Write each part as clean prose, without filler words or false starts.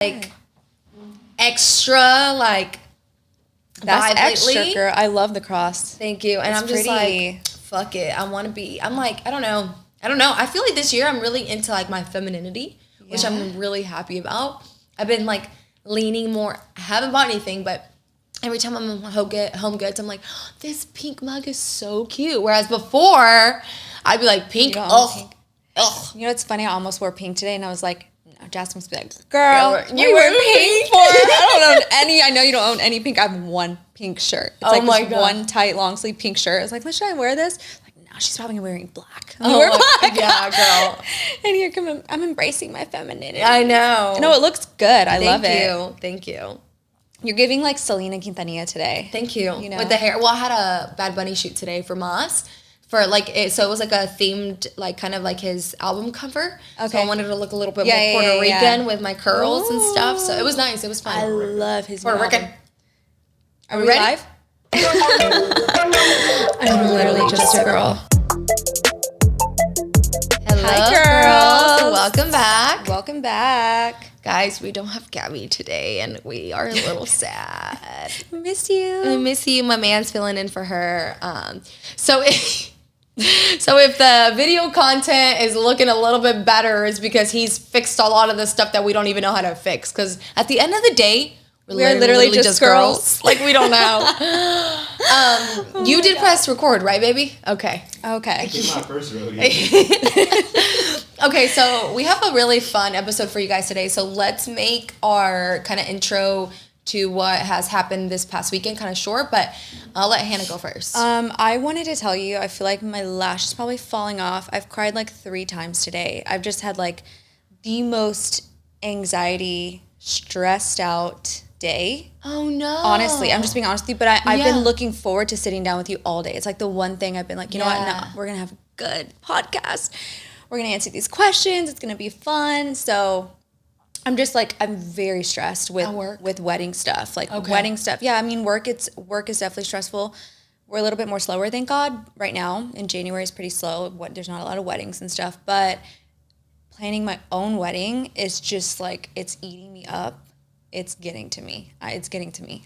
like extra like that's vibe extra, lately. girl. I love the cross. Thank you. And It's I'm just pretty. like, fuck it. I want to be. I'm like, I don't know. I feel like this year I'm really into like my femininity, which I'm really happy about. I've been like leaning more. I haven't bought anything, but every time I'm in Home Goods, I'm like, oh, this pink mug is so cute. Whereas before, I'd be like, pink, ugh. You know, it's funny. I almost wore pink today, and I was like, no, Jasmine must be like, girl, you wear pink for? I don't own any. I know you don't own any pink. I have one pink shirt. It's like my this God. one tight long sleeve pink shirt. I was like, should I wear this? Like, no, she's probably wearing black. You wear black. Yeah, girl. And here come I'm embracing my femininity. I know. No, it looks good. I love it. Thank you. You're giving like Selena Quintanilla today. Thank you. You know? With the hair. Well, I had a Bad Bunny shoot today for Moss. For like it, so it was like a themed, like kind of like his album cover. Okay. So I wanted to look a little bit more Puerto Rican with my curls and stuff. So it was nice. It was fun. I love his Puerto Rican. Are we ready? Live? I'm literally just a girl. Hello, Hi, girls. Welcome back. Welcome back. Guys, we don't have Gabby today, and we are a little sad. I miss you. I miss you. My man's filling in for her. So if the video content is looking a little bit better, it's because he's fixed a lot of the stuff that we don't even know how to fix. Because at the end of the day, we're literally just girls. Like, we don't know. You did press record, right, baby? Okay. It's my first rodeo. Okay, so we have a really fun episode for you guys today. So let's make our kind of intro to what has happened this past weekend kind of short, but I'll let Hannah go first. I wanted to tell you, I feel like my lash is probably falling off. I've cried like 3 times today. I've just had like the most anxiety, stressed out day. Oh no. Honestly, I'm just being honest with you, but I've been looking forward to sitting down with you all day. It's like the one thing I've been like, you know what, no, we're going to have a good podcast. We're going to answer these questions. It's going to be fun. So I'm just like, I'm very stressed with wedding stuff. Like wedding stuff. Yeah, I mean, work is definitely stressful. We're a little bit more slower, thank God, right now. In January is pretty slow. There's not a lot of weddings and stuff. But planning my own wedding is just like, it's eating me up. It's getting to me.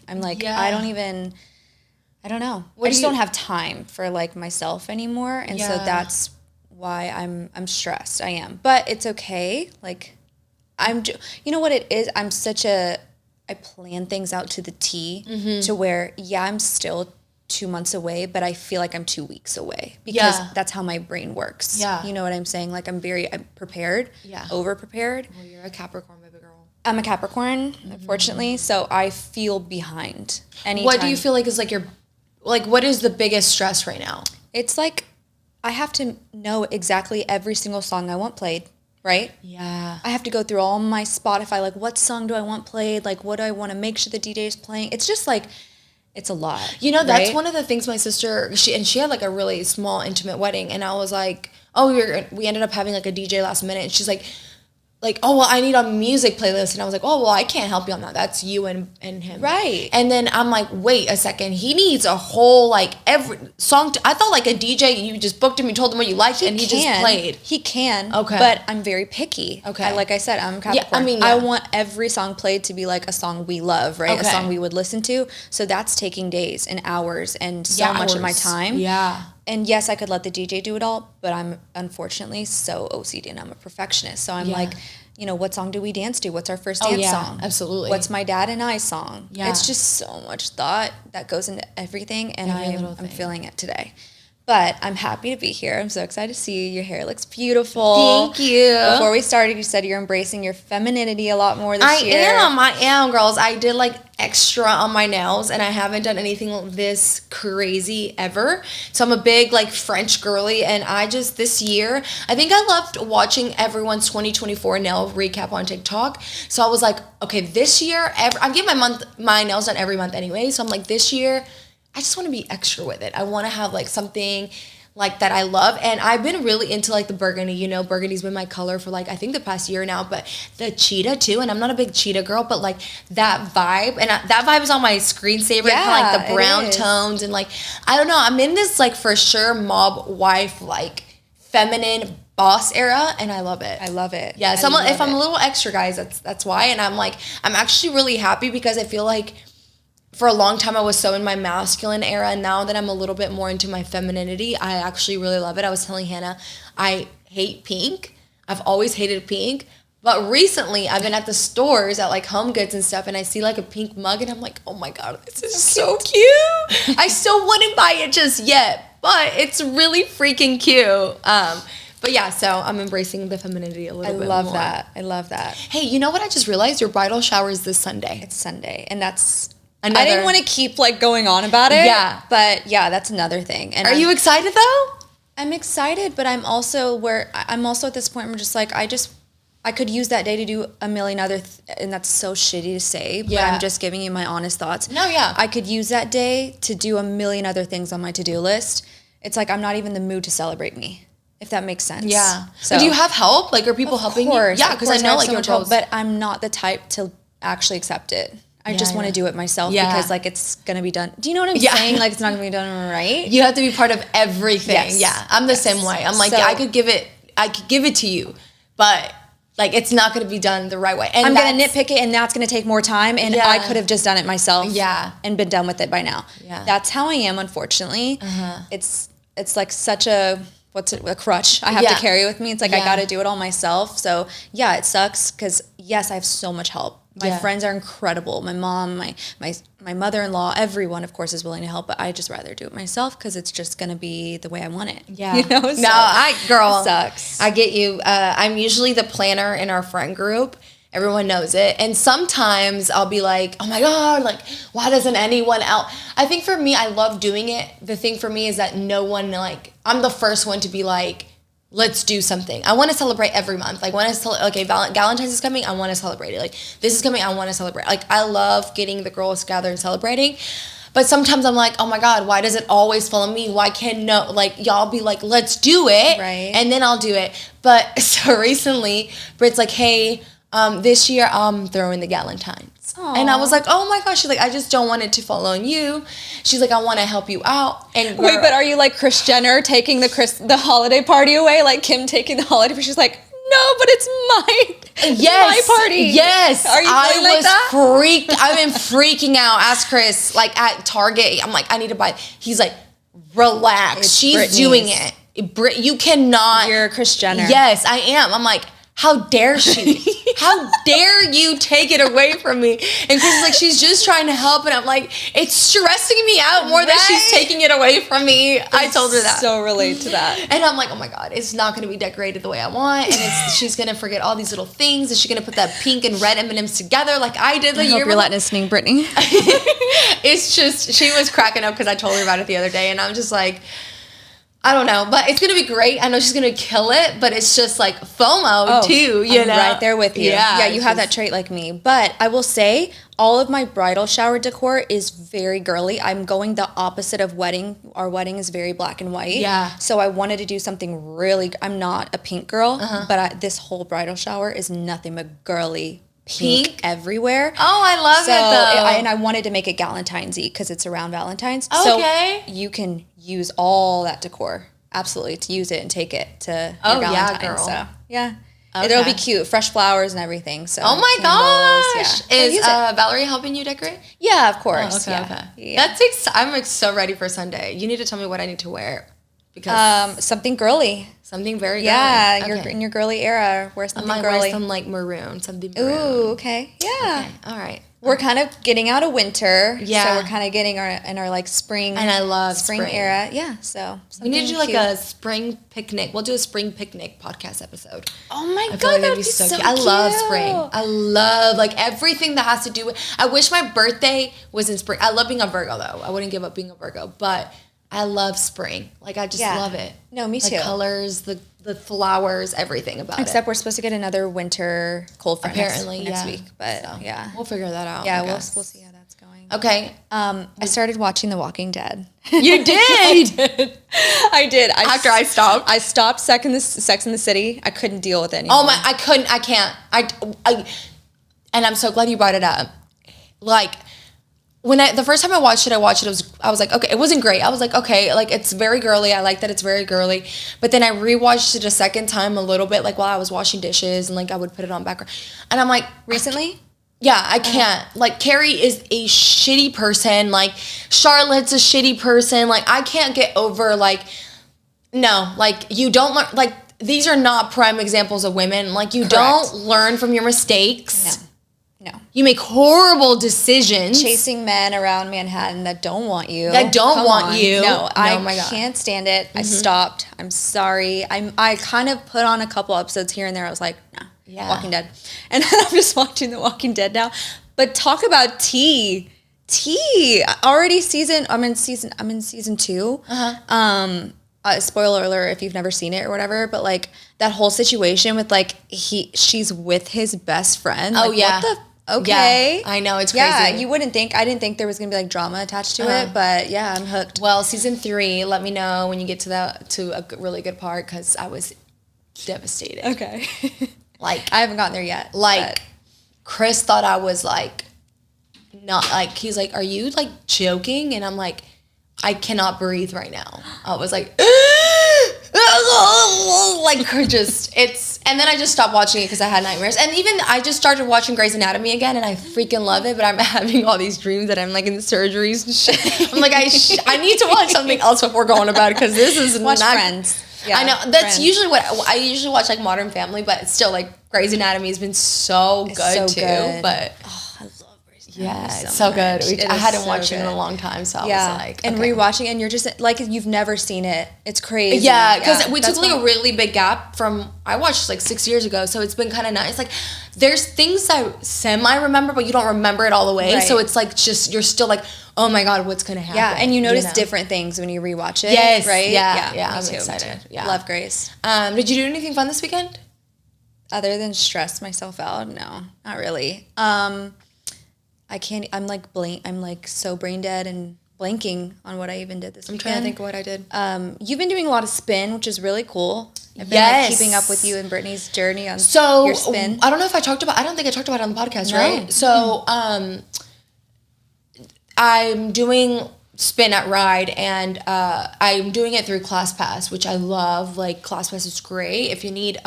I'm like, I don't know. I just don't have time for like myself anymore. And so that's why I'm stressed. I am. But it's okay. Like, you know what it is? I plan things out to the T to where, I'm still 2 months away, but I feel like I'm 2 weeks away because that's how my brain works. Yeah. You know what I'm saying? Like, I'm prepared, over prepared. Well, you're a Capricorn, baby girl. I'm a Capricorn, unfortunately, so I feel behind. Anytime. What do you feel like is like what is the biggest stress right now? It's like, I have to know exactly every single song I want played, right? Yeah. I have to go through all my Spotify, like, what song do I want played? Like, what do I want to make sure the DJ is playing? It's just like, it's a lot. You know, that's one of the things my sister, she had like a really small, intimate wedding. And I was like, we ended up having like a DJ last minute. And she's like, oh, well, I need a music playlist. And I was like, oh, well, I can't help you on that. That's you and him. Right. And then I'm like, wait a second. He needs a whole, like, every song. I thought like a DJ, you just booked him, you told him what you liked, and he just played. He can. Okay. But I'm very picky. Okay. Like I said, I'm Capricorn. Yeah, I want every song played to be like a song we love, right? Okay. A song we would listen to. So that's taking days and hours and so much of my time. Yeah. And yes, I could let the DJ do it all, but I'm unfortunately so OCD and I'm a perfectionist. So I'm like, you know, what song do we dance to? What's our first dance song? Absolutely. What's my dad and I song? Yeah. It's just so much thought that goes into everything, and I'm feeling it today. But I'm happy to be here. I'm so excited to see you. Your hair looks beautiful. Thank you. Before we started, you said you're embracing your femininity a lot more this year. I am, girls. I did like extra on my nails, and I haven't done anything this crazy ever. So I'm a big like French girly, and this year, I think I loved watching everyone's 2024 nail recap on TikTok. So I was like, okay, this year, I'm getting my nails done every month anyway. So I'm like, this year, I just want to be extra with it. I want to have like something like that I love. And I've been really into like the burgundy, you know, burgundy's been my color for like, I think the past year now, but the cheetah too. And I'm not a big cheetah girl, but like that vibe, and that vibe is on my screensaver, kind of like the brown tones. And like, I don't know, I'm in this like for sure mob wife, like feminine boss era, and I love it. I love it. Yeah, so if I'm a little extra, guys, that's why. And I'm actually really happy because I feel like for a long time I was so in my masculine era, and now that I'm a little bit more into my femininity, I actually really love it. I was telling Hannah, I hate pink. I've always hated pink. But recently, I've been at the stores at like Home Goods and stuff, and I see like a pink mug, and I'm like, oh my God, this is so cute. I still wouldn't buy it just yet, but it's really freaking cute. But yeah, so I'm embracing the femininity a little bit more. I love that. Hey, you know what I just realized? Your bridal shower is this Sunday. It's Sunday, and that's... I Another... didn't want to keep like going on about it. Yeah. But yeah, that's another thing. And Are you excited though? I'm excited, but I'm also at this point where I'm just like, I could use that day to do a million other, and that's so shitty to say, but I'm just giving you my honest thoughts. No, yeah. I could use that day to do a million other things on my to-do list. It's like I'm not even in the mood to celebrate me, if that makes sense. Yeah. So, but do you have help? Like, are people helping you? Yeah, because I know like so your much help, but I'm not the type to actually accept it. I just want to do it myself because like it's gonna be done. Do you know what I'm saying? Like it's not gonna be done right. You have to be part of everything. Yes. Yeah, I'm the same way. I'm like, so, I could give it to you, but like it's not going to be done the right way. And I'm going to nitpick it, and that's going to take more time, and I could have just done it myself and been done with it by now. Yeah. That's how I am, unfortunately. It's like such a crutch I have to carry with me. It's like I got to do it all myself. So yeah, it sucks because yes, I have so much help. My friends are incredible. My mom, my mother-in-law, everyone, of course, is willing to help. But I just rather do it myself because it's just going to be the way I want it. Yeah. You know? So, Girl. It sucks. I get you. I'm usually the planner in our friend group. Everyone knows it. And sometimes I'll be like, oh my God, like, why doesn't anyone else? I think for me, I love doing it. The thing for me is that no one, like, I'm the first one to be like, let's do something. I want to celebrate every month. Like when Valentine's is coming, I want to celebrate it. Like this is coming, I want to celebrate. Like I love getting the girls together and celebrating. But sometimes I'm like, oh my God, why does it always fall on me? Why can't y'all be like, let's do it. Right. And then I'll do it. But so recently, Britt's like, hey, this year I'm throwing the Galentine's. Aww. And I was like, oh my gosh. She's like, I just don't want it to fall on you. She's like, I want to help you out. And wait, but are you like Kris Jenner taking the holiday party away? Like Kim taking the holiday party? She's like, no, but it's mine. Yes. My party. Yes. Are you feeling like that? I've been freaking out. Ask Chris, like at Target. I'm like, I need to buy. He's like, relax. She's Britney's. Doing it. You cannot. You're Kris Jenner. Yes, I am. I'm like, how dare she? How dare you take it away from me? And Chris is like, she's just trying to help. And I'm like, it's stressing me out more that she's taking it away from me. I told her that. So relate to that. And I'm like, oh my God, it's not going to be decorated the way I want. And she's going to forget all these little things. And she's going to put that pink and red M&Ms together like I did the year. I hope you're letting us sing, Brittany. It's just, she was cracking up because I told her about it the other day. And I'm just like, I don't know, but it's going to be great. I know she's going to kill it, but it's just like FOMO too, you know? Right there with you. Yeah, you have that trait like me. But I will say, all of my bridal shower decor is very girly. I'm going the opposite of wedding. Our wedding is very black and white. Yeah. So I wanted to do something really, I'm not a pink girl, but this whole bridal shower is nothing but girly. Pink everywhere. Oh, I love it though. And I wanted to make it Galentine's-y because it's around Valentine's. Okay. So you can use all that decor, absolutely, to use it and take it to your Valentine's. Yeah, girl. So, yeah. Okay. It'll be cute, fresh flowers and everything. So. Oh my gosh! Yeah. Is Valerie helping you decorate? Yeah, of course. Oh, okay. Yeah. I'm like so ready for Sunday. You need to tell me what I need to wear. Because something girly. Something very girly. Yeah, you're in your girly era. Wear something girly. Wear some like maroon, something maroon. Ooh, okay. Yeah. Okay. All right. We're kind of getting out of winter. Yeah. So we're kind of getting our like spring. And I love spring era. Yeah. So we need to do like a spring picnic. We'll do a spring picnic podcast episode. Oh my God, that'd be so cute. I love spring. I love like everything that has to do with. I wish my birthday was in spring. I love being a Virgo though. I wouldn't give up being a Virgo, but I love spring. Like, I just love it. No, me too. The colors, the flowers, everything about Except we're supposed to get another winter cold front apparently next week. But, yeah. We'll figure that out. Yeah, we'll see how that's going. Okay. I started watching The Walking Dead. You did? I did. After I stopped? I stopped Sex in the City. I couldn't deal with it anymore. Oh, I couldn't. I can't. And I'm so glad you brought it up. Like, the first time I watched it, I was like, okay, it wasn't great. I was like, okay, like it's very girly. I like that it's very girly. But then I rewatched it a second time a little bit, like while I was washing dishes and like I would put it on background. And I'm like, recently? Yeah, I can't. Like Carrie is a shitty person. Like Charlotte's a shitty person. Like I can't get over like, no, like you don't learn, like these are not prime examples of women. Like you don't learn from your mistakes. No. You make horrible decisions. Chasing men around Manhattan that don't want you. That don't want you. No, oh my God. Can't stand it. I stopped. I'm sorry. I kind of put on a couple episodes here and there. I was like, nah, Walking Dead. And then I'm just watching The Walking Dead now. But talk about tea. Already I'm in season 2. Spoiler alert if you've never seen it or whatever, but like that whole situation with like she's with his best friend. Oh like, yeah. What the okay. Yeah, I know, it's crazy. Yeah, you wouldn't think. I didn't think there was gonna be like drama attached to it, but yeah, I'm hooked. Well, season 3, let me know when you get to a really good part because I was devastated. Okay. Like I haven't gotten there yet. Like Chris thought I was like not like he's like, are you like joking? And I'm like, I cannot breathe right now. I was like, like just and then I just stopped watching it because I had nightmares. And even I just started watching Grey's Anatomy again, and I freaking love it. But I'm having all these dreams that I'm like in surgeries and shit. I'm like, I need to watch something else before going about it because this is watch not Friends. Yeah, I know that's usually what I usually watch, like Modern Family, but it's still like Grey's Anatomy has been so good too. Good. But I love Grey's Anatomy. Yeah, it's so good. I hadn't watched it in a long time, so I was like, and rewatching, and you're just like you've never seen it. It's crazy. Yeah, because we took like a really big gap from I watched like 6 years ago, so it's been kind of nice. Like there's things I semi remember, but you don't remember it all the way. Right. So it's like just you're still like, oh my God, what's gonna happen? Yeah, and you notice different things when you rewatch it. Yes, right. Yeah, I'm excited. Yeah, love Grace. Did you do anything fun this weekend? Other than stress myself out, no, not really. I can't. I'm like so brain dead and blanking on what I even did this weekend. I'm trying to think of what I did. You've been doing a lot of spin, which is really cool. I've been like, keeping up with you and Brittany's journey on your spin. I don't know if I don't think I talked about it on the podcast, right? So, I'm doing spin at Ride, and I'm doing it through ClassPass, which I love. Like ClassPass is great. If you need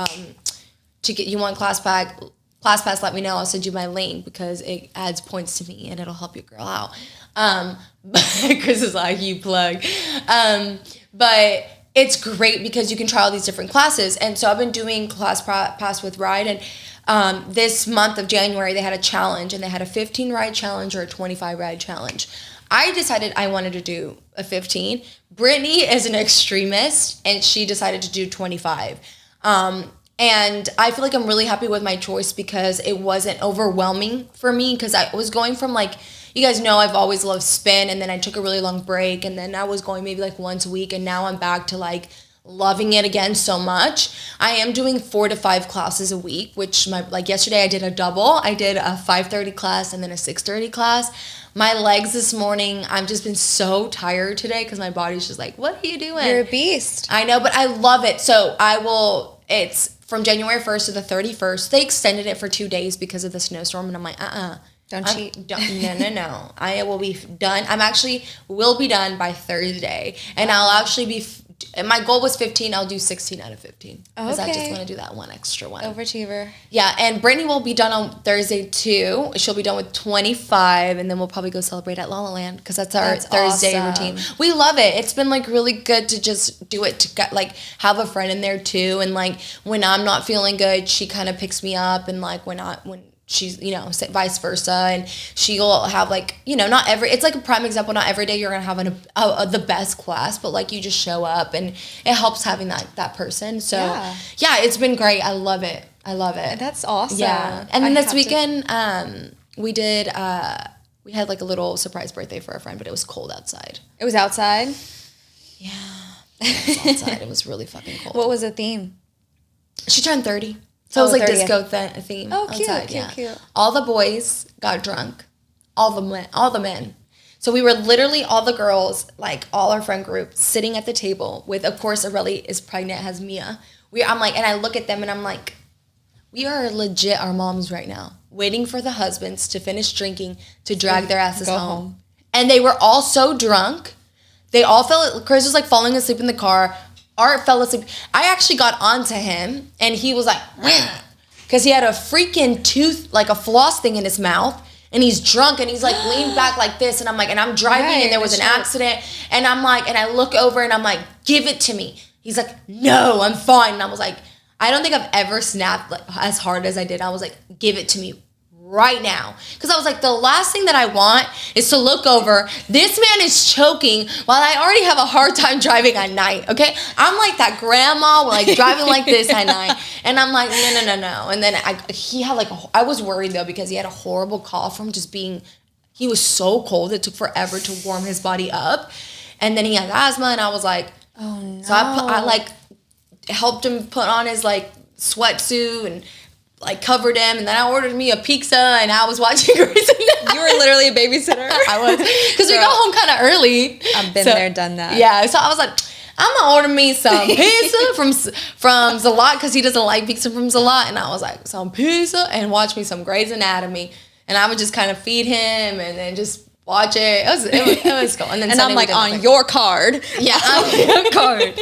you want ClassPass, let me know. I'll send you my link because it adds points to me and it'll help your girl out. Chris is like, you plug. But it's great because you can try all these different classes. And so I've been doing ClassPass with Ride, and this month of January they had a challenge, and they had a 15 ride challenge or a 25 ride challenge. I decided I wanted to do a 15. Brittany is an extremist, and she decided to do 25. And I feel like I'm really happy with my choice because it wasn't overwhelming for me, because I was going from like, you guys know I've always loved spin, and then I took a really long break, and then I was going maybe like once a week, and now I'm back to like loving it again so much. I am doing 4 to 5 classes a week, which like yesterday I did a double. I did a 5:30 class and then a 6:30 class. My legs this morning, I've just been so tired today because my body's just like, what are you doing? You're a beast. I know, but I love it. So it's from January 1st to the 31st. They extended it for 2 days because of the snowstorm, and I'm like, Don't cheat. No. I will be done. Will be done by Thursday, and I'll actually be. My goal was 15. I'll do 16 out of 15 because I just want to do that one extra one. Overachiever. Yeah, and Brittany will be done on Thursday too. She'll be done with 25, and then we'll probably go celebrate at La La Land because that's our Thursday routine. We love it. It's been like really good to just do it to get like have a friend in there too, and like when I'm not feeling good, she kind of picks me up, and like when she's, vice versa, and she'll have like, it's like a prime example, not every day you're gonna have the best class, but like you just show up, and it helps having that person. So yeah, it's been great. I love it. That's awesome. Yeah. And then this weekend we had like a little surprise birthday for a friend, but it was cold outside. It was outside? Yeah, it was outside. It was really fucking cold. What was the theme? She turned 30. So it was like 30th. Disco theme. Oh, cute, outside, cute. All the boys got drunk. All the men. So we were literally all the girls, like all our friend group, sitting at the table with, of course, Aurelie is pregnant, has Mia. I'm like, and I look at them and I'm like, we are legit our moms right now, waiting for the husbands to finish drinking to drag their asses home. And they were all so drunk. They all Chris was like falling asleep in the car. Art fell asleep. I actually got onto him and he was like, because he had a freaking tooth, like a floss thing in his mouth. And he's drunk and he's like leaned back like this. And I'm like, and I'm driving and there was an accident. And I'm like, and I look over and I'm like, give it to me. He's like, no, I'm fine. And I was like, I don't think I've ever snapped like, as hard as I did. I was like, give it to me right now. Because I was like, the last thing that I want is to look over. This man is choking while I already have a hard time driving at night, okay? I'm like that grandma, like driving like this at night. And I'm like, no. And then he had like, I was worried though because he had a horrible cough from just being, he was so cold. It took forever to warm his body up. And then he had asthma and I was like, oh no. So I like helped him put on his like sweatsuit and like covered him, and then I ordered me a pizza, and I was watching Grey's Anatomy. You were literally a babysitter. I was, because we got home kind of early. I've been there, done that. Yeah, so I was like, I'm gonna order me some pizza from Zalat because he doesn't like pizza from Zalat, and I was like, some pizza and watch me some Grey's Anatomy, and I would just kind of feed him and then just watch it. It was cool. And then and I'm like, on your card. Yeah, on your card.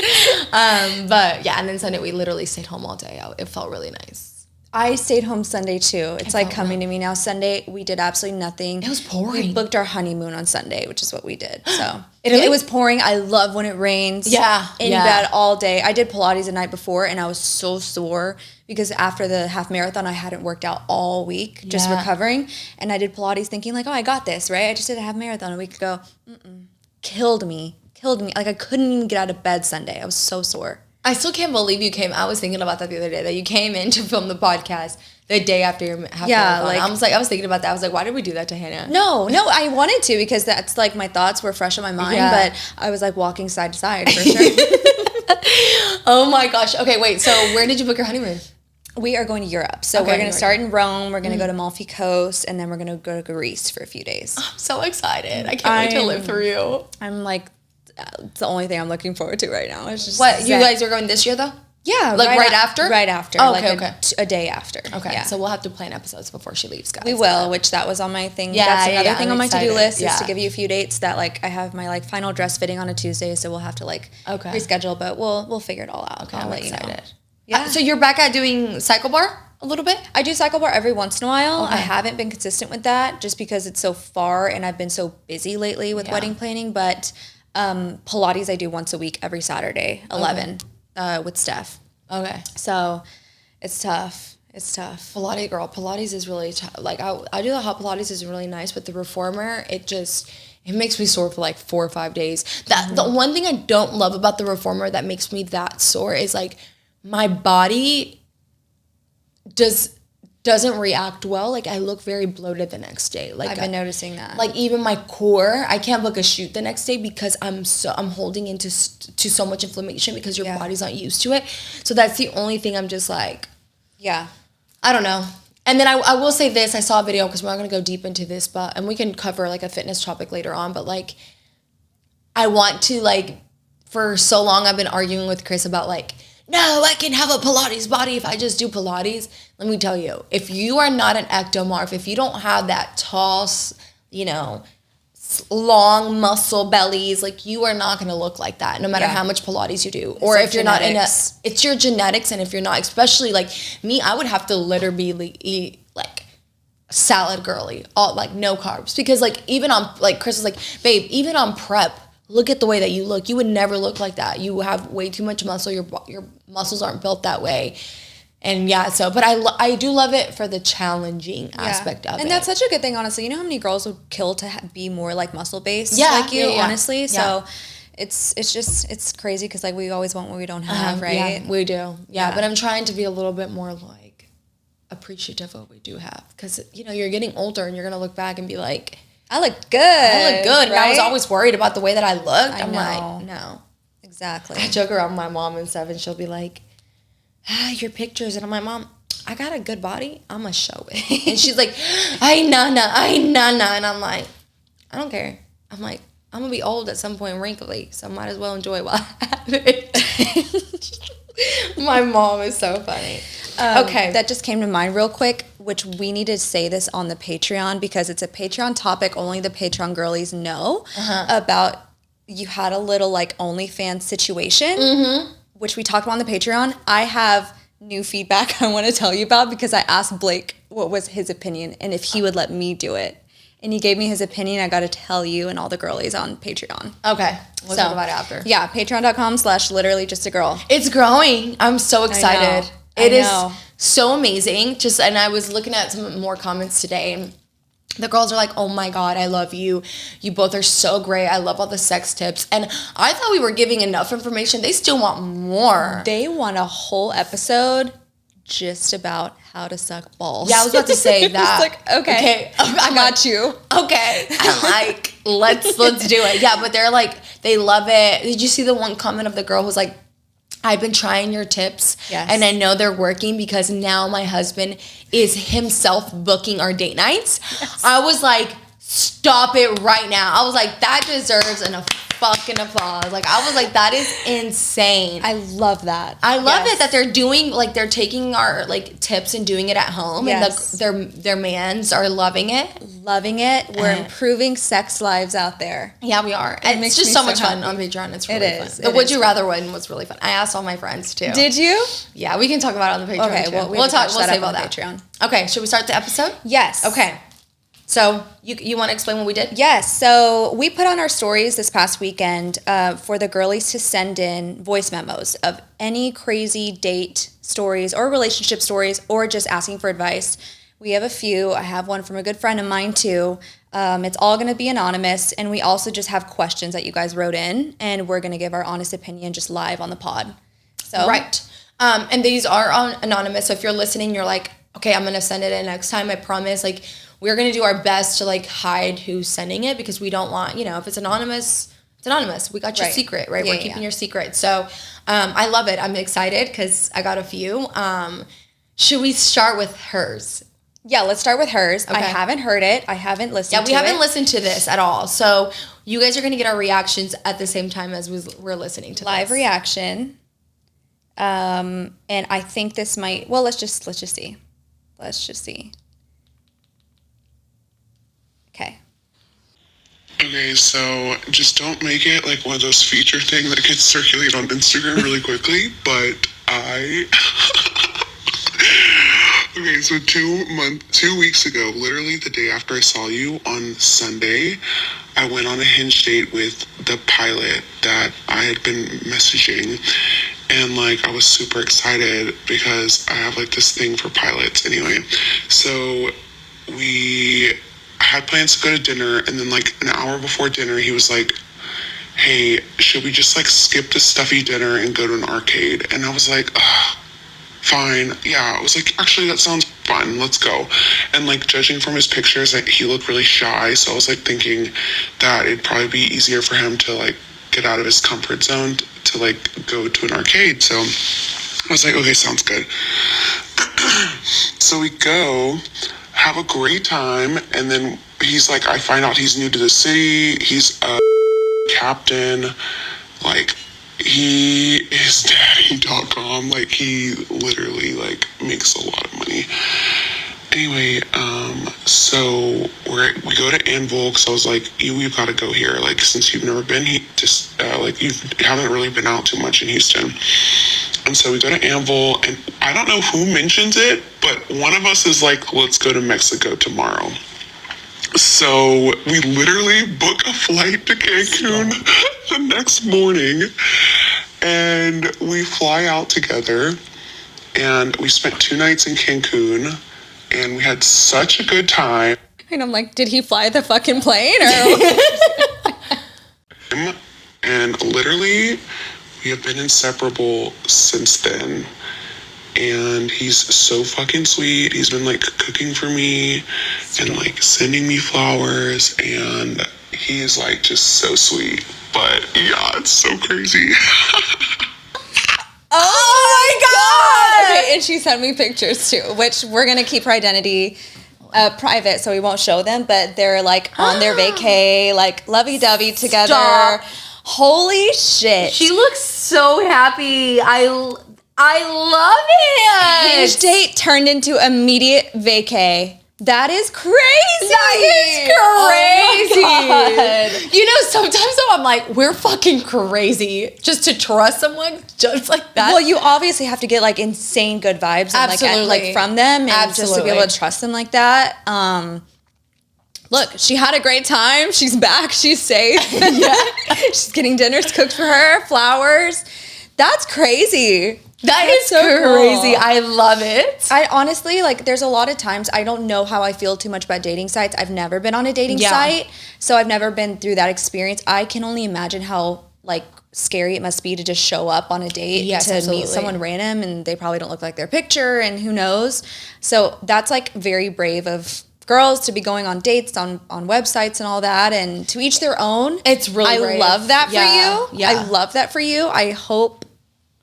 But yeah, and then Sunday we literally stayed home all day. It felt really nice. I stayed home Sunday too. It's like coming to me now. Sunday, we did absolutely nothing. It was pouring. We booked our honeymoon on Sunday, which is what we did. So it was pouring. I love when it rains. Yeah. In bed all day. I did Pilates the night before and I was so sore because after the half marathon, I hadn't worked out all week, just recovering. And I did Pilates thinking like, oh, I got this, right? I just did a half marathon a week ago. Killed me. Like I couldn't even get out of bed Sunday. I was so sore. I still can't believe you came. I was thinking about that the other day, that you came in to film the podcast the day after your half marathon. Like, I was thinking about that. I was like, why did we do that to Hannah? No, I wanted to because that's like my thoughts were fresh on my mind, but I was like walking side to side for sure. Oh my gosh. Okay, wait. So where did you book your honeymoon? We are going to Europe. So we're going to start in Rome. We're going to go to Amalfi Coast, and then we're going to go to Greece for a few days. I'm so excited. I can't wait to live through you. I'm like, it's the only thing I'm looking forward to right now. It's just what you guys are going this year though? Yeah, like right after. Right after. Oh, like okay. A day after. Okay. Yeah. So we'll have to plan episodes before she leaves, guys. We will, which that was on my thing. Yeah, that's another thing I'm on my to-do list is Yeah. to give you a few dates that like I have my like final dress fitting on a Tuesday, so we'll have to like reschedule, but we'll figure it all out. Okay, I'll I'm let excited. you know. Yeah. So you're back at doing cycle bar a little bit? I do cycle bar every once in a while. I haven't been consistent with that just because it's so far and I've been so busy lately with wedding planning, but Pilates I do once a week every Saturday, 11, with Steph. Okay. So it's tough. It's tough. Pilates is really tough. Like I do the hot Pilates is really nice, but the reformer, it makes me sore for like 4 or 5 days. The one thing I don't love about the reformer that makes me that sore is like my body doesn't react well. Like I look very bloated the next day. Like I've been noticing that. Like even my core, I can't book a shoot the next day because I'm holding into to so much inflammation because your body's not used to it. So that's the only thing I'm just like, I don't know. And then I will say this, I saw a video because we're not going to go deep into this, and we can cover like a fitness topic later on, but like I want to like, for so long I've been arguing with Chris about like, no, I can have a Pilates body if I just do Pilates. Let me tell you, if you are not an ectomorph, if you don't have that tall, long muscle bellies, like you are not going to look like that no matter how much Pilates you do. Or if you're genetics. not it's your genetics. And if you're not, especially like me, I would have to literally eat like salad girly, all like no carbs. Because like even on, like Chris was like, babe, even on prep, look at the way that you look. You would never look like that. You have way too much muscle. Your muscles aren't built that way. And but I do love it for the challenging aspect of it. And that's such a good thing, honestly. You know how many girls would kill to be more like muscle based like you, honestly? Yeah. So it's crazy because like we always want what we don't have, right? Yeah, we do. Yeah, but I'm trying to be a little bit more like appreciative of what we do have. Because, you're getting older and you're going to look back and be like, I look good. Right? And I was always worried about the way that I looked. I'm like, no. Exactly. I joke around with my mom and stuff, and she'll be like, your pictures. And I'm like, Mom, I got a good body. I'm going to show it. And she's like, ay, nana. And I'm like, I don't care. I'm like, I'm going to be old at some point, wrinkly, so I might as well enjoy it while I have it. My mom is so funny. Okay. That just came to mind real quick, which we need to say this on the Patreon because it's a Patreon topic. Only the Patreon girlies know about. You had a little like OnlyFans situation, which we talked about on the Patreon. I have new feedback I want to tell you about because I asked Blake what was his opinion and if he would let me do it. And he gave me his opinion. I got to tell you and all the girlies on Patreon. Okay. We'll talk about it after. Yeah, patreon.com/literallyjustagirl. It's growing. I'm so excited. It is so amazing. And I was looking at some more comments today, and the girls are like, oh my God, I love you. You both are so great. I love all the sex tips. And I thought we were giving enough information. They still want more. They want a whole episode just about how to suck balls. Yeah, I was about to say that. Like, okay. I got you. Okay. I'm like, let's do it. Yeah, but they're like, they love it. Did you see the one comment of the girl who's like, I've been trying your tips, and I know they're working because now my husband is himself booking our date nights. Yes. I was like, stop it right now. I was like, that deserves a fucking applause. Like, I was like, that is insane. I love that. I love it that they're doing, like, they're taking our, like, tips and doing it at home. Yes. And their mans are loving it. Loving it. We're improving sex lives out there. Yeah, we are. And it's just so much fun on Patreon. It's really fun. The Would You Rather one was really fun. I asked all my friends, too. Did you? Yeah, we can talk about it on the Patreon, okay, too. Well, we'll save about that. Patreon. Okay, should we start the episode? Yes. Okay. So, you want to explain what we did? Yes. So, we put on our stories this past weekend for the girlies to send in voice memos of any crazy date stories or relationship stories or just asking for advice. We have a few. I have one from a good friend of mine, too. It's all going to be anonymous, and we also just have questions that you guys wrote in, and we're going to give our honest opinion just live on the pod. So Right. And these are anonymous, so if you're listening, you're like, okay, I'm going to send it in next time, I promise. Like, we're going to do our best to, like, hide who's sending it because we don't want, if it's anonymous, it's anonymous. We got your secret, right? We're keeping your secret. So I love it. I'm excited because I got a few. Should we start with hers? Yeah, let's start with hers. Okay. I haven't heard it. I haven't listened to it. Yeah, we haven't listened to this at all. So you guys are going to get our reactions at the same time as we're listening to live reaction. And I think this might, well, let's just see. Let's just see. Okay. Okay, so just don't make it like one of those feature things that gets circulated on Instagram really quickly, but okay, so 2 weeks ago, literally the day after I saw you on Sunday, I went on a Hinge date with the pilot that I had been messaging, and like I was super excited because I have like this thing for pilots anyway. So we had plans to go to dinner, and then like an hour before dinner he was like, hey, should we just like skip the stuffy dinner and go to an arcade? And I was like, fine. Yeah, I was like, actually that sounds fun, let's go. And like judging from his pictures, like, he looked really shy, so I was like thinking that it'd probably be easier for him to like get out of his comfort zone to like go to an arcade. So I was like, okay, sounds good. So we go, have a great time, and then he's like, I find out he's new to the city, he's a captain, like he is daddy.com, like he literally like makes a lot of money. Anyway, so we go to Anvil, because I was like, we've got to go here, like since you've never been, like you haven't really been out too much in Houston. And so we go to Anvil, and I don't know who mentions it, but one of us is like, let's go to Mexico tomorrow. So we literally book a flight to Cancun the next morning, and we fly out together, and we spent 2 nights in Cancun, and we had such a good time. And I'm like, did he fly the fucking plane? Or? And literally, we have been inseparable since then. And he's so fucking sweet. He's been like cooking for me and like sending me flowers, and he's like just so sweet. But yeah, it's so crazy. Oh my God! Okay, and she sent me pictures too, which we're gonna keep her identity private, so we won't show them. But they're like on their vacay, like lovey-dovey together. Stop. Holy shit! She looks so happy. I love it. Hinge date turned into immediate vacay. That is crazy. That is crazy. Oh you know, sometimes though I'm like, we're fucking crazy just to trust someone just like that. Well, you obviously have to get like insane good vibes and like from them and just to be able to trust them like that. Look, she had a great time. She's back. She's safe. She's getting dinners cooked for her, flowers. That's crazy. That's so crazy. Cool. I love it. I honestly, like, there's a lot of times I don't know how I feel too much about dating sites. I've never been on a dating site, so I've never been through that experience. I can only imagine how, like, scary it must be to just show up on a date to meet someone random, and they probably don't look like their picture, and who knows. So that's, like, very brave of girls to be going on dates on websites and all that, and to each their own. It's really brave. Love that for you. Yeah. I love that for you. I hope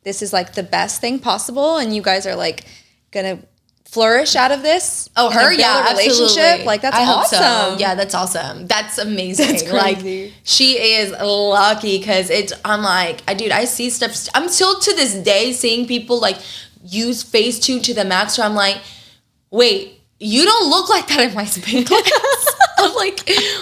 this is like the best thing possible, and you guys are like gonna flourish out of this. Oh, her, relationship. Absolutely. Like that's awesome. So. Yeah, that's awesome. That's amazing. That's crazy. Like she is lucky because I'm like, I see stuff. I'm still to this day seeing people like use Facetune to the max. Where I'm like, wait, you don't look like that in my spin class. I'm like,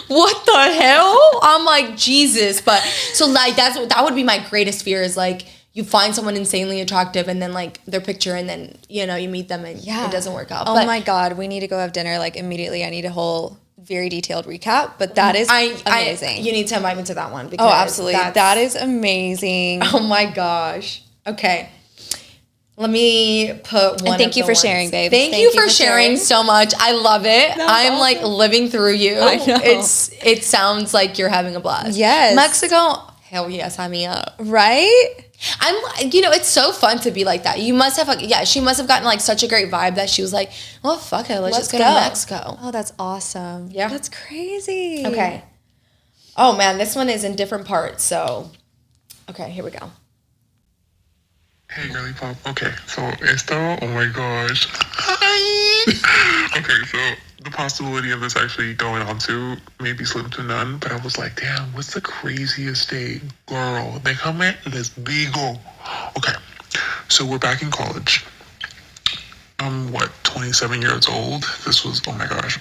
what the hell? I'm like, Jesus. But so like that would be my greatest fear is like, you find someone insanely attractive and then like their picture and then, you know, you meet them and it doesn't work out. Oh my God. We need to go have dinner like immediately. I need a whole very detailed recap, but that is amazing. You need to invite me to that one. Because oh, absolutely. That is amazing. Oh my gosh. Okay. Let me put one. And thank you for sharing, babe. Thank you for sharing so much. I love it. I'm awesome. Like living through you. I know. It sounds like you're having a blast. Yes. Mexico, hell yeah, sign me up. Right? It's so fun to be like that. You must have, she must have gotten like such a great vibe that she was like, well, fuck it, let's just go to Mexico. Oh, that's awesome. Yeah. That's crazy. Okay. Oh man, this one is in different parts, so. Okay, here we go. Hey, girly pop. Okay, so oh my gosh. Hi. Okay, so the possibility of this actually going on to maybe slim to none, but I was like, damn, what's the craziest date? Girl, they come at this bigo. Okay, so we're back in college. I'm 27 years old. This was, oh my gosh,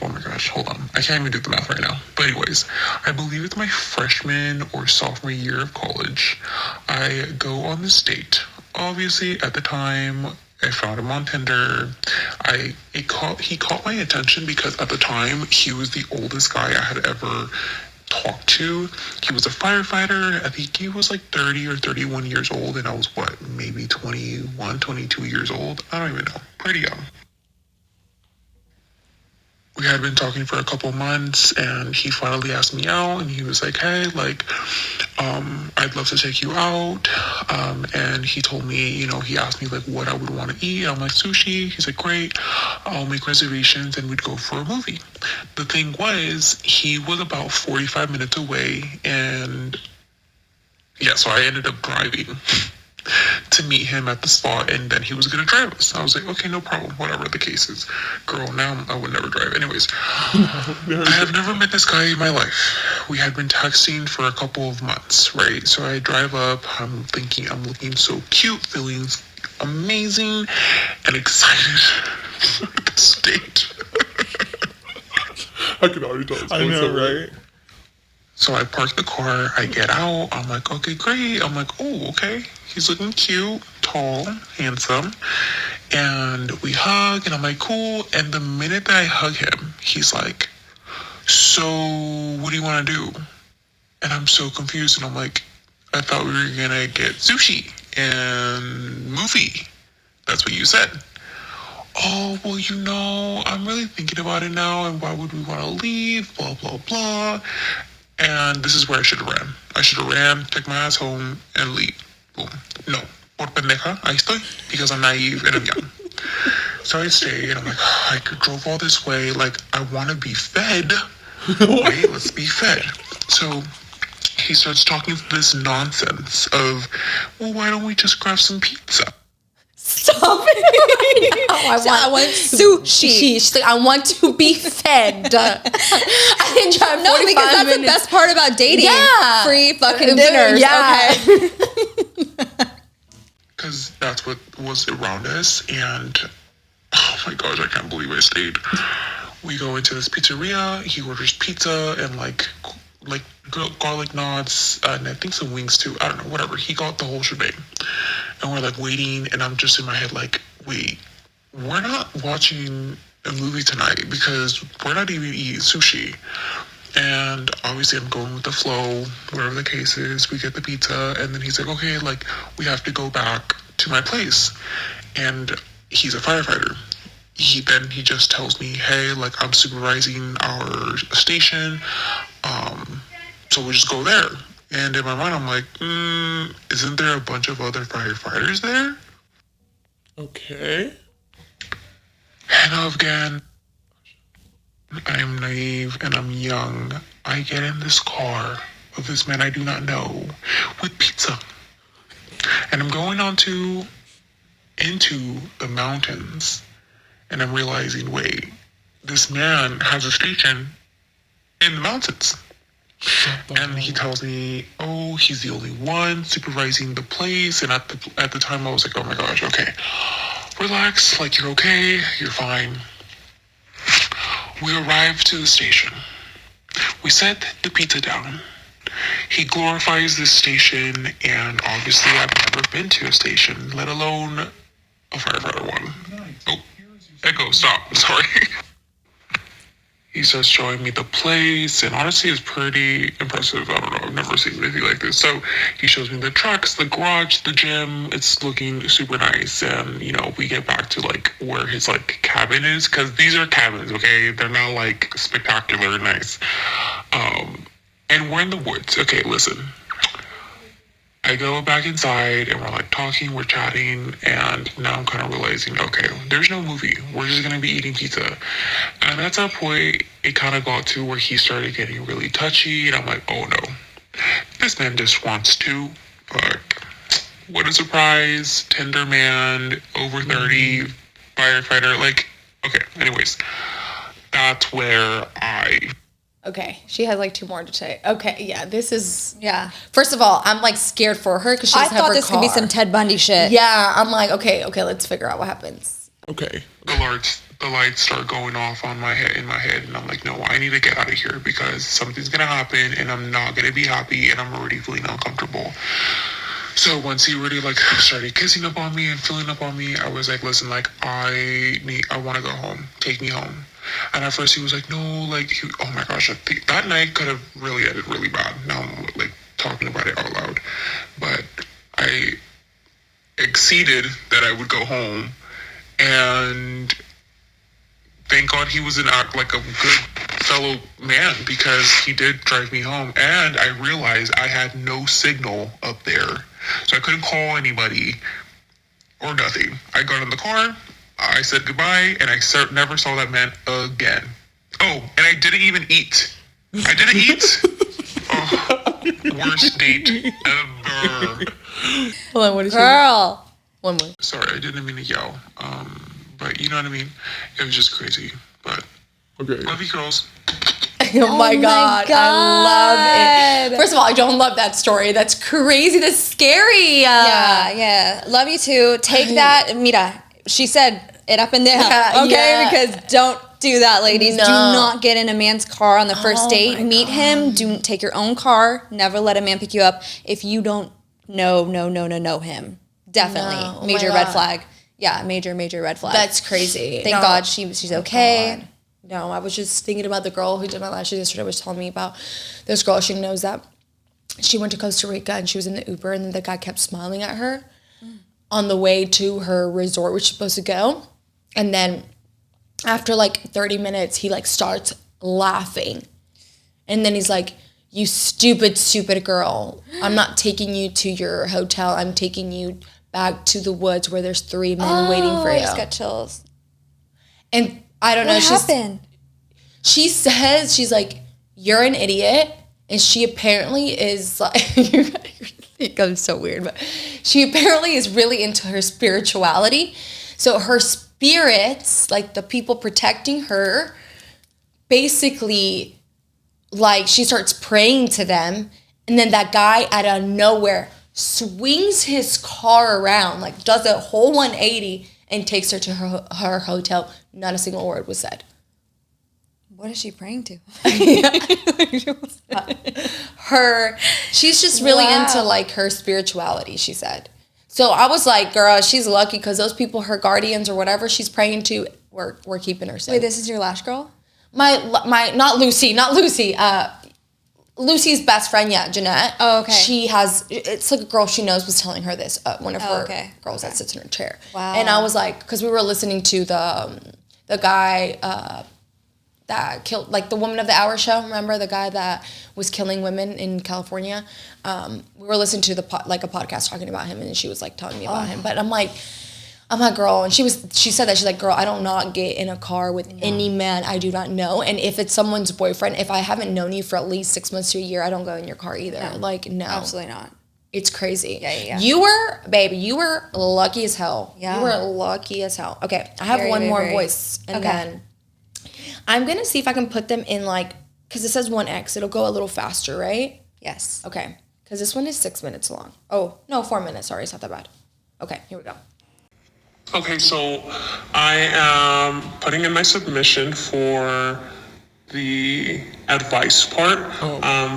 hold on. I can't even do the math right now. But anyways, I believe it's my freshman or sophomore year of college. I go on this date. Obviously, at the time, I found him on Tinder. He caught my attention because at the time, he was the oldest guy I had ever talked to. He was a firefighter. I think he was like 30 or 31 years old, and I was maybe 21, 22 years old? I don't even know. Pretty young. We had been talking for a couple months, and he finally asked me out, and he was like, hey, like, I'd love to take you out. And he told me, he asked me like what I would want to eat. I'm like, sushi. He's like, great. I'll make reservations and we'd go for a movie. The thing was, he was about 45 minutes away, and so I ended up driving to meet him at the spot, and then he was going to drive us. I was like, okay, no problem, whatever the case is. Girl, now I would never drive. Anyways, I have never met this guy in my life. We had been texting for a couple of months, right? So I drive up, I'm thinking I'm looking so cute, feeling amazing and excited for this date. I can already tell. I know, right? So I park the car, I get out, I'm like, okay, great. I'm like, oh, okay. He's looking cute, tall, handsome. And we hug, and I'm like, cool. And the minute that I hug him, he's like, so what do you want to do? And I'm so confused, and I'm like, I thought we were going to get sushi and movie. That's what you said. Oh, well, I'm really thinking about it now, and why would we want to leave, blah, blah, blah. And this is where I should have ran. I should have ran, take my ass home, and leave. Boom. No. Por pendeja, ahí estoy. Because I'm naive and I'm young. So I stayed, and I'm like, I drove all this way. Like, I want to be fed. Wait, let's be fed. So he starts talking this nonsense of, well, why don't we just grab some pizza? Stop it. I want sushi. She's like, I want to be fed. I didn't drive 45 No, because that's minutes. The best part about dating. Yeah. Free fucking dinners. Yeah. Okay. because that's what was around us. And oh my gosh, I can't believe I stayed. We go into this pizzeria. He orders pizza and like garlic knots and I think some wings too. I don't know, whatever. He got the whole shebang. And we're like waiting, and I'm just in my head like, wait, we're not watching a movie tonight because we're not even eating sushi. And obviously I'm going with the flow, whatever the case is. We get the pizza, and then he's like, okay, like we have to go back to my place. And he's a firefighter. He just tells me, hey, like I'm supervising our station, so we just go there. And in my mind, I'm like, isn't there a bunch of other firefighters there? Okay. And again, I'm naive and I'm young. I get in this car of this man I do not know with pizza. And I'm going into the mountains. And I'm realizing, wait, this man has a station in the mountains. And he tells me, oh, he's the only one supervising the place. And at the time, I was like, oh my gosh, okay, relax, like you're okay, you're fine. We arrive to the station. We set the pizza down. He glorifies this station, and obviously I've never been to a station, let alone a firefighter one. Oh, Echo, stop, sorry. He starts showing me the place, and honestly, it's pretty impressive. I don't know, I've never seen anything like this. So he shows me the trucks, the garage, the gym. It's looking super nice. And, you know, we get back to, like, where his, like, cabin is, because these are cabins, okay? They're not, like, spectacular nice. And we're in the woods. Okay, listen. I go back inside and we're like talking, we're chatting, and now I'm kind of realizing, okay, there's no movie. We're just going to be eating pizza. And at that point, it kind of got to where he started getting really touchy, and I'm like, oh no, this man just wants to fuck. What a surprise. Tender man, over 30, firefighter. Like, okay, anyways, that's where Okay, she has like two more to say. Okay, yeah, this is Yeah. First of all, I'm like scared for her because she I doesn't have thought her this car. could be some Ted Bundy shit. Yeah, I'm like, okay, let's figure out what happens. Okay. The lights start going off in my head, and I'm like, no, I need to get out of here because something's gonna happen, and I'm not gonna be happy, and I'm already feeling uncomfortable. So once he really like started kissing up on me and filling up on me, I was like, listen, like I want to go home. Take me home. And at first he was like, no, like, oh my gosh, I think that night could have really ended really bad. Now I'm like talking about it out loud, but I exceeded that I would go home. And thank God he was like a good fellow man because he did drive me home. And I realized I had no signal up there. So I couldn't call anybody or nothing. I got in the car, I said goodbye, and I never saw that man again. Oh, and I didn't even eat. I didn't eat? Oh, worst date ever. Hold on, what is Girl. One more. Sorry, I didn't mean to yell. But you know what I mean? It was just crazy. But okay. Love you, girls. Oh my God. I love it. First of all, I don't love that story. That's crazy. That's scary. Yeah. Love you too. Take that. Mira, she said it up and down. Okay? Because don't do that, ladies. No. Do not get in a man's car on the first date. my Meet him. Do take your own car. Never let a man pick you up if you don't know him. Definitely. No. Oh Major my red God. flag. Yeah, major red flag. That's crazy. Thank God she's okay. God. No, I was just thinking about the girl who did my lashes yesterday. Was telling me about this girl. She knows that she went to Costa Rica and she was in the Uber, and then the guy kept smiling at her on the way to her resort, which she's supposed to go. And then after like 30 minutes, he like starts laughing. And then he's like, you stupid girl. I'm not taking you to your hotel. I'm taking you back to the woods where there's 3 men waiting for you. I just got chills. And I don't know. What happened? She says, she's like, you're an idiot. And she apparently is like, you think I'm so weird, but she apparently is really into her spirituality. So her spirits, like the people protecting her, basically, like she starts praying to them. And then that guy out of nowhere swings his car around, like does a whole 180 and takes her to her hotel. Not a single word was said. What is she praying to? She's just really into like her spirituality, she said. So I was like, girl, she's lucky because those people, her guardians or whatever she's praying to, were keeping her safe. Wait, this is your lash girl? My not Lucy. Lucy's best friend, Jeanette. Oh, okay. It's like a girl she knows was telling her this, one of her girls that sits in her chair. Wow. And I was like, because we were listening to the guy that killed, like the Woman of the Hour show, remember? The guy that was killing women in California. We were listening to a podcast talking about him, and she was like telling me about him. But I'm like, girl, and she said that, she's like, girl, I do not get in a car with any man I do not know. And if it's someone's boyfriend, if I haven't known you for at least 6 months to a year, I don't go in your car either. No. Like, no. Absolutely not. It's crazy. Yeah. You were lucky as hell. Yeah. You were lucky as hell. Okay, I have one more voice. And then I'm going to see if I can put them in like, because it says 1X. It'll go a little faster, right? Yes. Okay, because this one is 6 minutes long. Oh, no, 4 minutes. Sorry, it's not that bad. Okay, here we go. Okay, so I am putting in my submission for the advice part.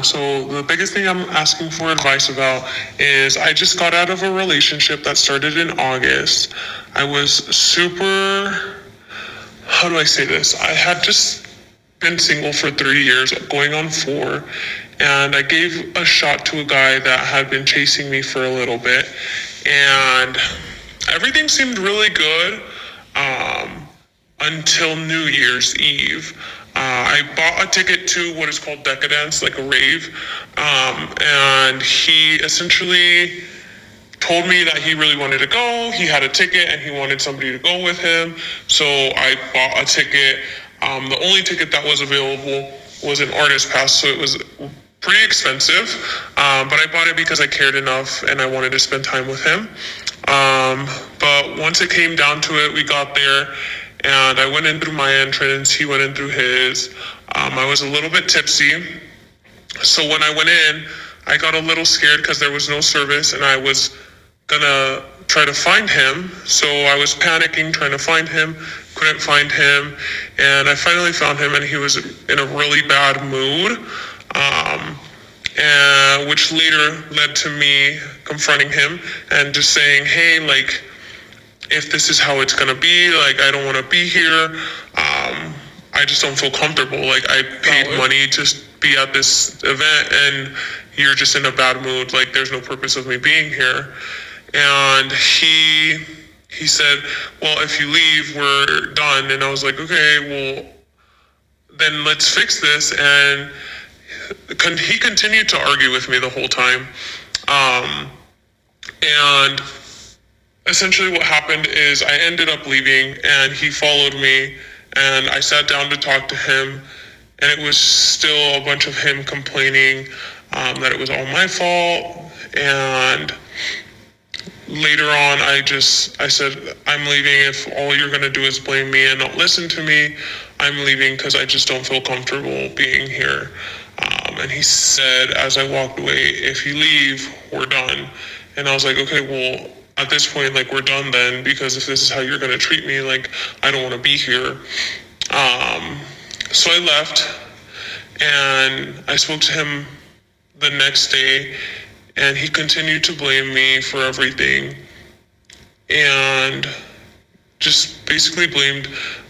So the biggest thing I'm asking for advice about is I just got out of a relationship that started in August. I was super, how do I say this? I had just been single for 3 years, going on 4, and I gave a shot to a guy that had been chasing me for a little bit, and everything seemed really good until New Year's Eve. I bought a ticket to what is called Decadence, like a rave, and he essentially told me that he really wanted to go. He had a ticket and he wanted somebody to go with him. So I bought a ticket. The only ticket that was available was an artist pass, so it was pretty expensive, but I bought it because I cared enough and I wanted to spend time with him. But once it came down to it, we got there and I went in through my entrance, he went in through his. I was a little bit tipsy, so when I went in, I got a little scared because there was no service and I was gonna try to find him. So I was panicking, trying to find him, couldn't find him, and I finally found him and he was in a really bad mood. And which later led to me confronting him and just saying, hey, like, if this is how it's gonna be, like, I don't wanna be here. I just don't feel comfortable. Like, I paid money to be at this event and you're just in a bad mood. Like, there's no purpose of me being here. And he said, well, if you leave, we're done. And I was like, okay, well, then let's fix this. And he continued to argue with me the whole time. And essentially what happened is I ended up leaving and he followed me and I sat down to talk to him, and it was still a bunch of him complaining that it was all my fault. And later on, I said, I'm leaving. If all you're gonna do is blame me and not listen to me, I'm leaving because I just don't feel comfortable being here. And he said, as I walked away, if you leave, we're done. And I was like, okay, well, at this point, like, we're done then, because if this is how you're gonna treat me, like, I don't wanna be here. So I left, and I spoke to him the next day, and he continued to blame me for everything, and just basically blamed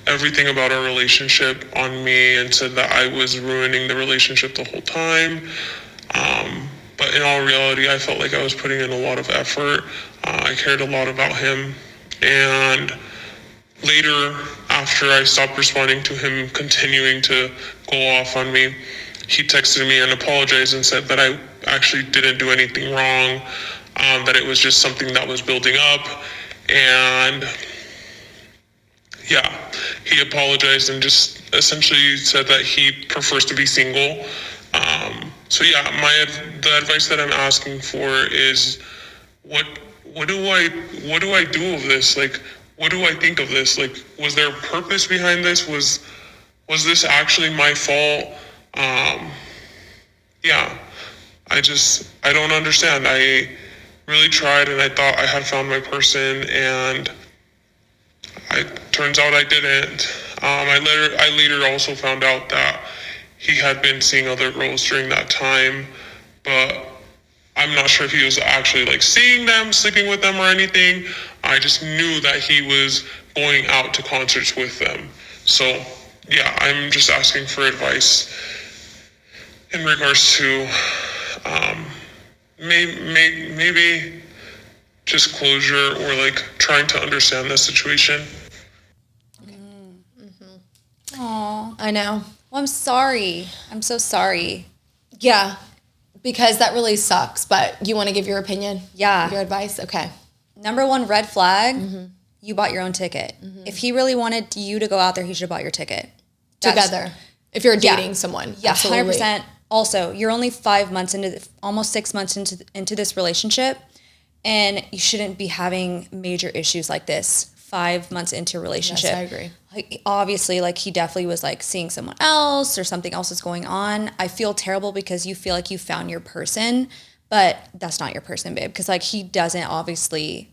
everything about our relationship on me and said that I was ruining the relationship the whole time. But in all reality, I felt like I was putting in a lot of effort. I cared a lot about him. And later, after I stopped responding to him continuing to go off on me, he texted me and apologized and said that I actually didn't do anything wrong, that it was just something that was building up. And yeah, he apologized and just essentially said that he prefers to be single. So yeah, the advice that I'm asking for is, what do I do of this? Like, what do I think of this? Like, was there a purpose behind this? Was this actually my fault? Yeah, I don't understand. really tried and I thought I had found my person, and turns out I didn't. I later also found out that he had been seeing other girls during that time, but I'm not sure if he was actually like seeing them, sleeping with them or anything. I just knew that he was going out to concerts with them. So yeah, I'm just asking for advice in regards to maybe just closure or like trying to understand the situation. Aw. I know. Well, I'm sorry. I'm so sorry. Yeah, because that really sucks. But you want to give your opinion? Yeah. Your advice? Okay. Number one red flag, you bought your own ticket. If he really wanted you to go out there, he should have bought your ticket. Together. If you're dating someone. Yeah, Absolutely. 100%. Also, you're only 5 months almost 6 months into this relationship, and you shouldn't be having major issues like this 5 months into a relationship. Yes, I agree. Like, obviously, like, he definitely was like seeing someone else or something else is going on. I feel terrible because you feel like you found your person, but that's not your person, babe. Because like, he doesn't obviously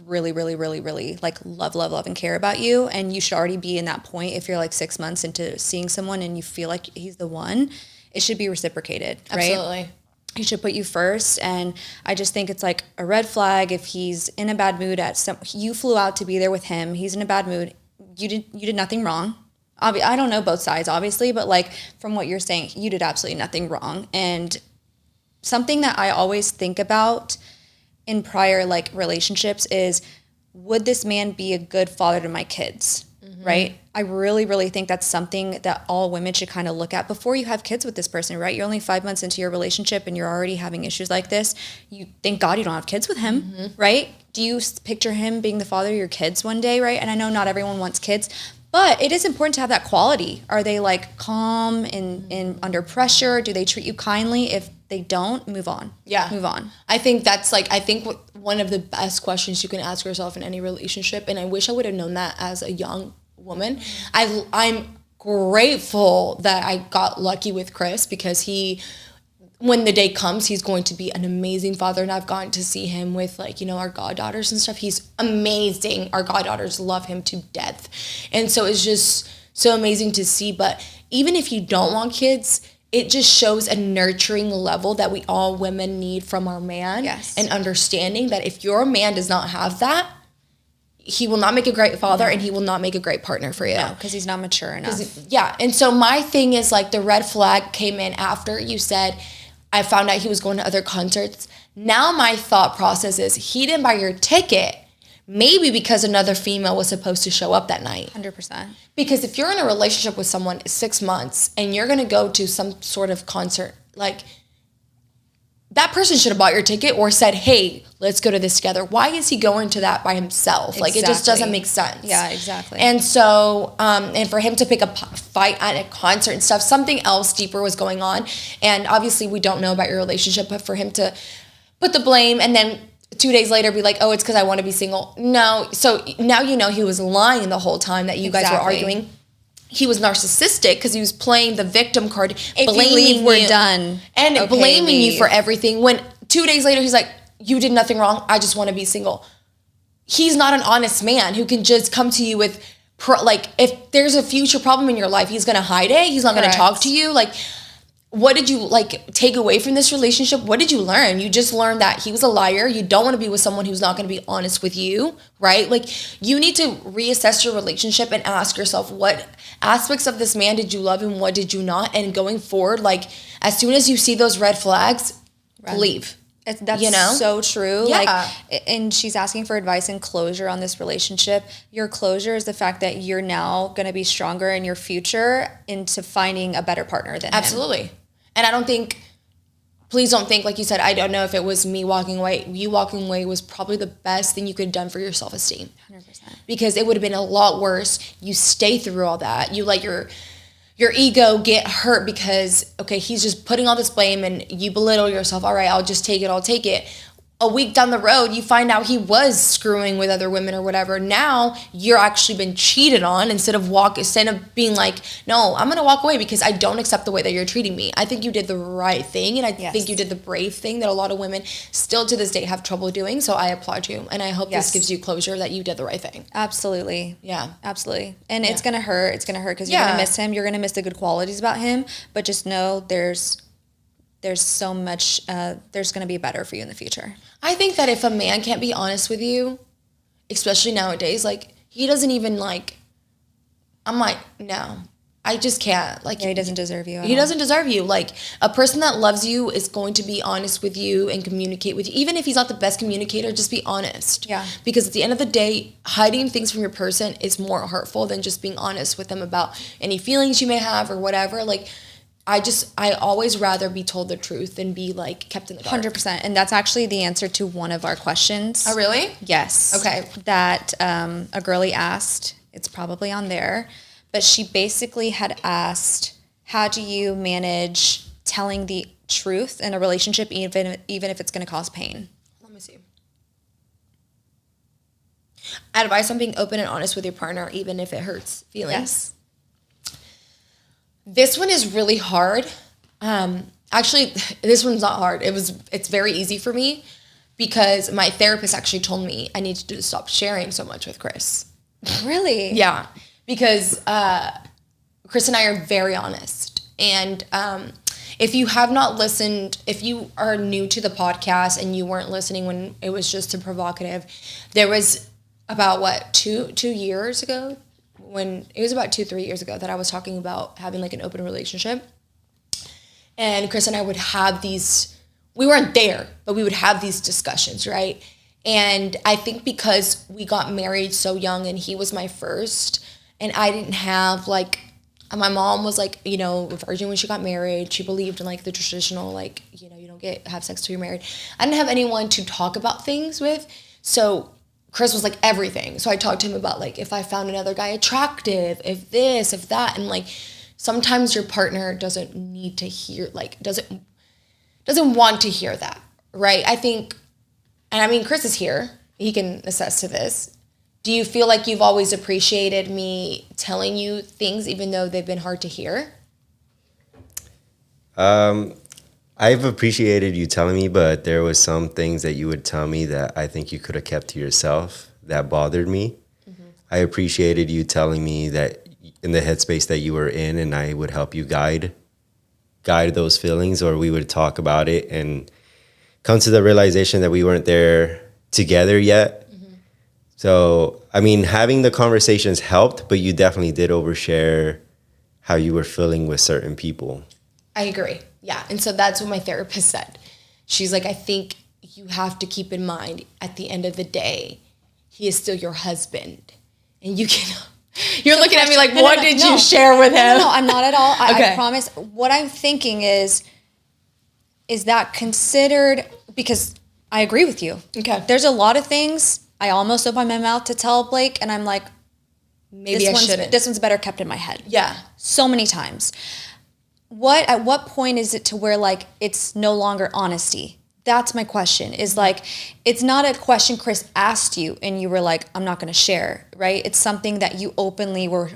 really, really, really, really like love and care about you. And you should already be in that point. If you're like 6 months into seeing someone and you feel like he's the one, it should be reciprocated, right? Absolutely. He should put you first. And I just think it's like a red flag if he's in a bad mood you flew out to be there with him. He's in a bad mood. You did nothing wrong. I don't know both sides, obviously, but like from what you're saying, you did absolutely nothing wrong. And something that I always think about in prior like relationships is, would this man be a good father to my kids? Right? I really, really think that's something that all women should kind of look at before you have kids with this person, right? You're only 5 months into your relationship and you're already having issues like this. You thank God you don't have kids with him, right? Do you picture him being the father of your kids one day, right? And I know not everyone wants kids, but it is important to have that quality. Are they like calm and under pressure? Do they treat you kindly? If they don't, move on. Yeah. Move on. I think that's like, one of the best questions you can ask yourself in any relationship. And I wish I would have known that as a young woman. I'm grateful that I got lucky with Chris, because when the day comes, he's going to be an amazing father. And I've gotten to see him with like, our goddaughters and stuff. He's amazing. Our goddaughters love him to death. And so it's just so amazing to see. But even if you don't want kids, it just shows a nurturing level that we all women need from our man. Yes. And understanding that if your man does not have that, he will not make a great father and he will not make a great partner for you. No, because he's not mature enough. Yeah. And so my thing is like, the red flag came in after you said, I found out he was going to other concerts. Now my thought process is, he didn't buy your ticket, maybe because another female was supposed to show up that night. 100%. Because if you're in a relationship with someone 6 months and you're going to go to some sort of concert, like, that person should have bought your ticket or said, hey, let's go to this together. Why is he going to that by himself? Like, it just doesn't make sense. Yeah, exactly. And so, and for him to pick a fight at a concert and stuff, something else deeper was going on. And obviously we don't know about your relationship, but for him to put the blame and then 2 days later be like, oh, it's because I want to be single. No. So now he was lying the whole time that you guys were arguing. He was narcissistic because he was playing the victim card, blaming you. We're done. And okay, blaming you for everything. When 2 days later, he's like, you did nothing wrong. I just want to be single. He's not an honest man who can just come to you with, if there's a future problem in your life, he's going to hide it. He's not going to talk to you. Like, what did you take away from this relationship? What did you learn? You just learned that he was a liar. You don't want to be with someone who's not going to be honest with you, right? Like, you need to reassess your relationship and ask yourself, what aspects of this man did you love and what did you not? And going forward, like, as soon as you see those red flags, leave. That's so true. Yeah. Like, and she's asking for advice and closure on this relationship. Your closure is the fact that you're now going to be stronger in your future into finding a better partner than him. Absolutely. And please don't think, like you said, I don't know if it was me walking away. You walking away was probably the best thing you could have done for your self-esteem. 100%. Because it would have been a lot worse. You stay through all that. You let your ego get hurt because, okay, he's just putting all this blame and you belittle yourself. All right, I'll just take it. a week down the road, you find out he was screwing with other women or whatever. Now you're actually been cheated on instead of being like, no, I'm going to walk away because I don't accept the way that you're treating me. I think you did the right thing. And I think you did the brave thing that a lot of women still to this day have trouble doing. So I applaud you. And I hope this gives you closure that you did the right thing. Absolutely. Yeah. Absolutely. And it's going to hurt. It's going to hurt because you're going to miss him. You're going to miss the good qualities about him. But just know there's so much, there's going to be better for you in the future. I think that if a man can't be honest with you, especially nowadays, like, he doesn't even, like, I'm like, no, I just can't. Like, he doesn't deserve you. He doesn't deserve you. Like, a person that loves you is going to be honest with you and communicate with you. Even if he's not the best communicator, just be honest. Yeah. Because at the end of the day, hiding things from your person is more hurtful than just being honest with them about any feelings you may have or whatever. Like, I always rather be told the truth than be, like, kept in the dark. 100%. And that's actually the answer to one of our questions. Oh, really? Yes. Okay. That a girlie asked. It's probably on there. But she basically had asked, how do you manage telling the truth in a relationship even if it's going to cause pain? Let me see. Advice on being open and honest with your partner even if it hurts feelings. Yes. This one is really hard. Actually, this one's not hard. It's very easy for me because my therapist actually told me I need to stop sharing so much with Chris. Really? Yeah, because Chris and I are very honest. And if you have not listened, if you are new to the podcast and you weren't listening when it was just a provocative, there was about, 2 years ago? When it was about 2-3 years ago that I was talking about having like an open relationship, and Chris and I would have these, we weren't there, but we would have these discussions, right? And I think because we got married so young and he was my first, and I didn't have like, my mom was like, you know, a virgin when she got married. She believed in like the traditional, like, you know, you don't have sex till you're married. I didn't have anyone to talk about things with. So Chris was like everything. So I talked to him about like if I found another guy attractive, if this, if that, and like sometimes your partner doesn't need to hear, like doesn't want to hear that, right? I think, and I mean Chris is here, he can attest to this. Do you feel like you've always appreciated me telling you things even though they've been hard to hear? I've appreciated you telling me, but there was some things that you would tell me that I think you could have kept to yourself that bothered me. Mm-hmm. I appreciated you telling me that in the headspace that you were in, and I would help you guide those feelings, or we would talk about it and come to the realization that we weren't there together yet. Mm-hmm. So, I mean, having the conversations helped, but you definitely did overshare how you were feeling with certain people. I agree. Yeah. And so that's what my therapist said. She's like, I think you have to keep in mind at the end of the day, he is still your husband. And you can, you're looking at me like, what did you share with him? No, I'm not at all. I promise. What I'm thinking is that considered, because I agree with you. Okay. There's a lot of things I almost opened my mouth to tell Blake, and I'm like, maybe I shouldn't. This one's better kept in my head. Yeah. So many times. At what point is it to where like it's no longer honesty? That's my question. Is like, it's not a question Chris asked you and you were like, I'm not going to share, right? It's something that you openly were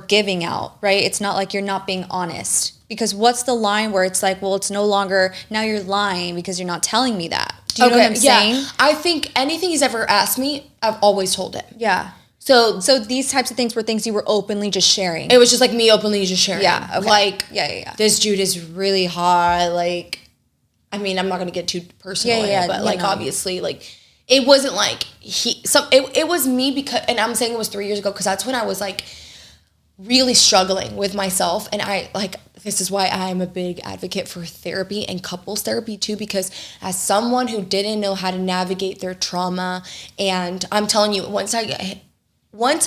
giving out, right? It's not like you're not being honest, because what's the line where it's like, well, it's no longer, now you're lying because you're not telling me that. Do you know what I'm saying? I think anything he's ever asked me, I've always told him. Yeah. So these types of things were things you were openly just sharing. It was just like me openly just sharing. Yeah. Okay. Like, yeah. This dude is really hot. Like, I mean, I'm not going to get too personal in it, but like, obviously, like, it wasn't like it was me because, and I'm saying it was 3 years ago because that's when I was like really struggling with myself. And I like, this is why I'm a big advocate for therapy and couples therapy too, because as someone who didn't know how to navigate their trauma, and I'm telling you, once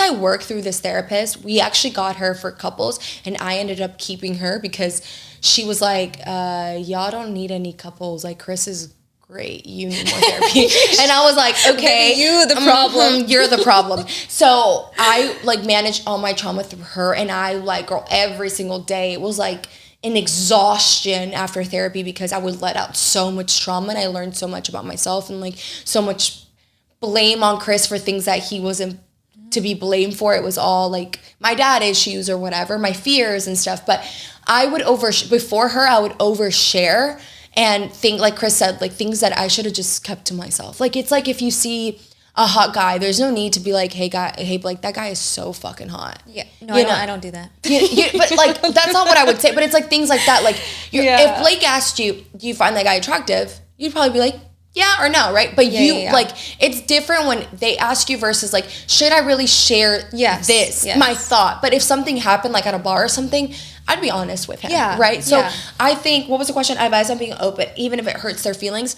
I worked through this therapist, we actually got her for couples, and I ended up keeping her because she was like, y'all don't need any couples. Like, Chris is great. You need more therapy. And I was like, okay. You the problem. You're the problem. So I like managed all my trauma through her, and I like, girl, every single day, it was like, an exhaustion after therapy because I would let out so much trauma and I learned so much about myself and like so much blame on Chris for things that he wasn't to be blamed for. It was all like my dad issues or whatever, my fears and stuff. But I would before her, I would overshare and think, like Chris said, like things that I should have just kept to myself. Like it's like if you see a hot guy, there's no need to be like, hey Blake, that guy is so fucking hot. Yeah, no, I don't do that. But like that's not what I would say. But it's like things like that. Like if Blake asked you, do you find that guy attractive? You'd probably be like, yeah or no, right? But like it's different when they ask you versus like, should I really share this my thought? But if something happened like at a bar or something, I'd be honest with him, right? So I think, what was the question? I advise on being open, even if it hurts their feelings.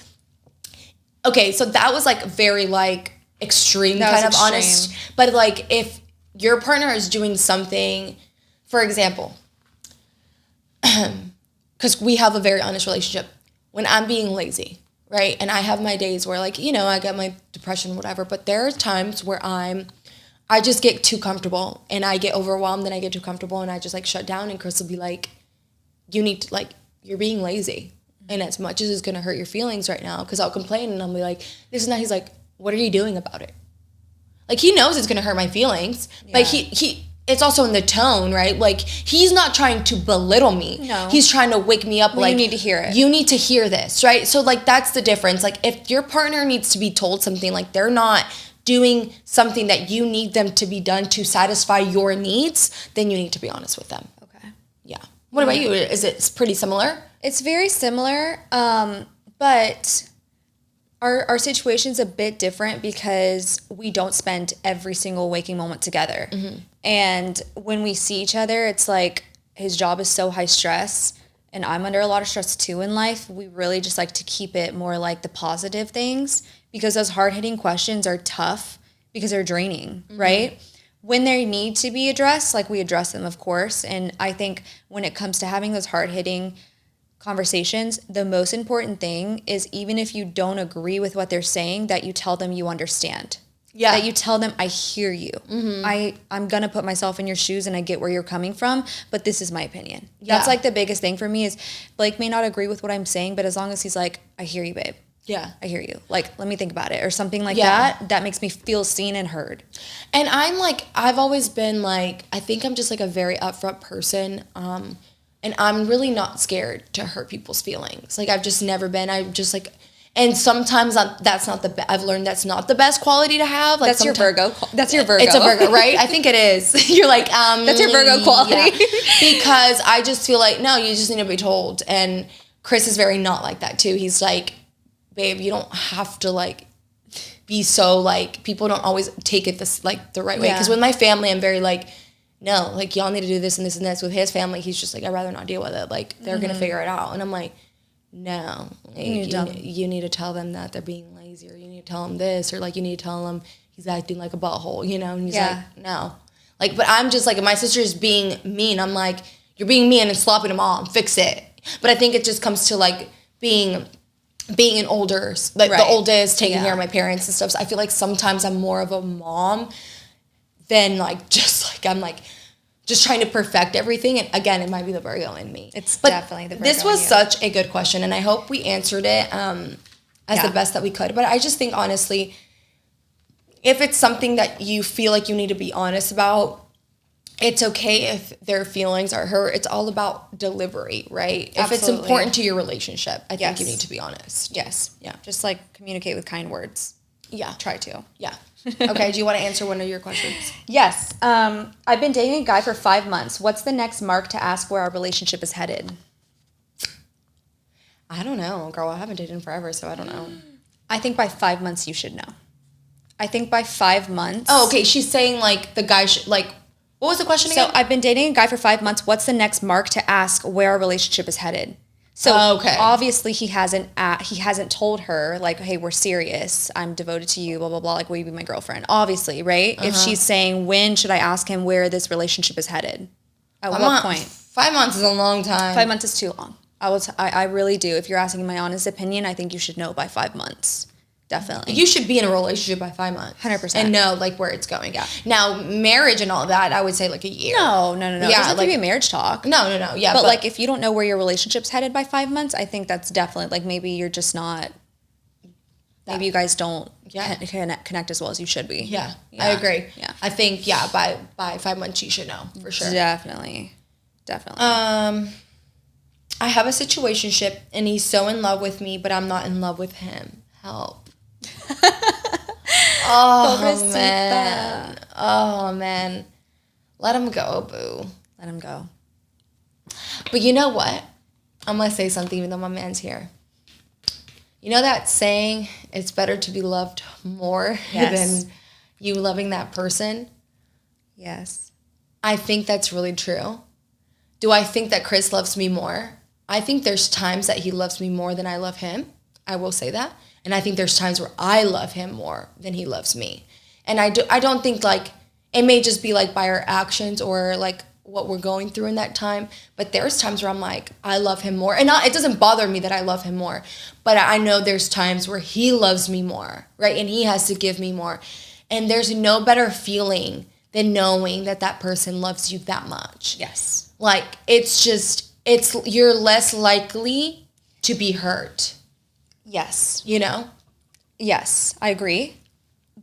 Okay, so that was like very like extreme kind of honest. But like if your partner is doing something, for example, because we have a very honest relationship, when I'm being lazy, right? And I have my days where like, I get my depression, whatever, but there are times where I just get too comfortable and I get overwhelmed and I get too comfortable and I just like shut down, and Chris will be like, you need to, like, you're being lazy. And as much as it's going to hurt your feelings right now, because I'll complain and I'll be like, this is not, he's like, what are you doing about it? Like, he knows it's going to hurt my feelings, but he it's also in the tone, right? Like, he's not trying to belittle me. No. He's trying to wake me up. Well, like, you need to hear it. You need to hear this, right? So, like, that's the difference. Like, if your partner needs to be told something, like, they're not doing something that you need them to be done to satisfy your needs, then you need to be honest with them. Okay. Yeah. What about you? Is it pretty similar? It's very similar, but our situation's a bit different because we don't spend every single waking moment together. Mm-hmm. And when we see each other, it's like his job is so high stress and I'm under a lot of stress too in life. We really just like to keep it more like the positive things, because those hard-hitting questions are tough because they're draining, right? When they need to be addressed, like, we address them, of course. And I think when it comes to having those hard-hitting conversations, the most important thing is, even if you don't agree with what they're saying, that you tell them you understand. Yeah. That you tell them, I hear you. Mm-hmm. I'm going to put myself in your shoes and I get where you're coming from, but this is my opinion. Yeah. That's like the biggest thing for me is Blake may not agree with what I'm saying, but as long as he's like, I hear you, babe. Yeah. I hear you. Like, let me think about it, or something like that. That makes me feel seen and heard. And I'm like, I've always been like, I think I'm just like a very upfront person. And I'm really not scared to hurt people's feelings. Like, I've just never been. I'm just like, and sometimes that's not I've learned that's not the best quality to have. Like, that's your Virgo. That's your Virgo. It's a Virgo, right? I think it is. You're like, that's your Virgo quality. Yeah. Because I just feel like, no, you just need to be told. And Chris is very not like that too. He's like, babe, you don't have to like be so like, people don't always take it this like the right way. Because with my family, I'm very like, no, like, y'all need to do this and this and this. With his family, he's just like, I'd rather not deal with it. Like, they're going to figure it out. And I'm like, no. Like, you need to tell them that they're being lazy, or you need to tell them this, or like, you need to tell them he's acting like a butthole, And he's like, no. Like, but I'm just like, if my sister's being mean, I'm like, you're being mean and sloppy to mom, fix it. But I think it just comes to like being an older, like the oldest, taking care of my parents and stuff. So I feel like sometimes I'm more of a mom than like, just like, I'm like, just trying to perfect everything. And again, it might be the Virgo in me. It's definitely the Virgo. This was such a good question, and I hope we answered it as the best that we could. But I just think, honestly, if it's something that you feel like you need to be honest about, it's okay if their feelings are hurt. It's all about delivery, right? Absolutely. If it's important to your relationship, I think you need to be honest. Yes. Yeah. Just like communicate with kind words. Yeah. Try to. Yeah. Okay, do you want to answer one of your questions? Yes. I've been dating a guy for 5 months. What's the next mark to ask where our relationship is headed? I don't know, girl. I haven't dated in forever, so I don't know. I think by 5 months you should know. I think by 5 months. Oh, okay. She's saying like the guy should, like, what was the question again? So I've been dating a guy for 5 months. What's the next mark to ask where our relationship is headed? So obviously he hasn't told her like, hey, we're serious. I'm devoted to you, blah, blah, blah. Like, will you be my girlfriend? Obviously, right? If she's saying, when should I ask him where this relationship is headed? At what point? 5 months is a long time. 5 months is too long. I really do. If you're asking my honest opinion, I think you should know by 5 months. Definitely. You should be in a relationship by 5 months. 100%. And know, like, where it's going. Yeah. Now, marriage and all that, I would say, like, a year. No. Yeah, It doesn't have to be a marriage talk. No. Yeah. But, like, if you don't know where your relationship's headed by 5 months, I think that's definitely, like, maybe you're just not, maybe you guys don't connect as well as you should be. Yeah. I agree. Yeah. I think, by 5 months, you should know, for sure. Definitely. I have a situationship, and he's so in love with me, but I'm not in love with him. Help. Oh, man. Let him go, boo. Let him go. But you know what? I'm going to say something even though my man's here. You know that saying, it's better to be loved more than you loving that person? Yes. I think that's really true. Do I think that Chris loves me more? I think there's times that he loves me more than I love him. I will say that. And I think there's times where I love him more than he loves me. And I don't think, like, it may just be, like, by our actions or, like, what we're going through in that time. But there's times where I'm like, I love him more. And it doesn't bother me that I love him more. But I know there's times where he loves me more, right? And he has to give me more. And there's no better feeling than knowing that that person loves you that much. Yes. Like, you're less likely to be hurt. Yes. You know? Yes, I agree.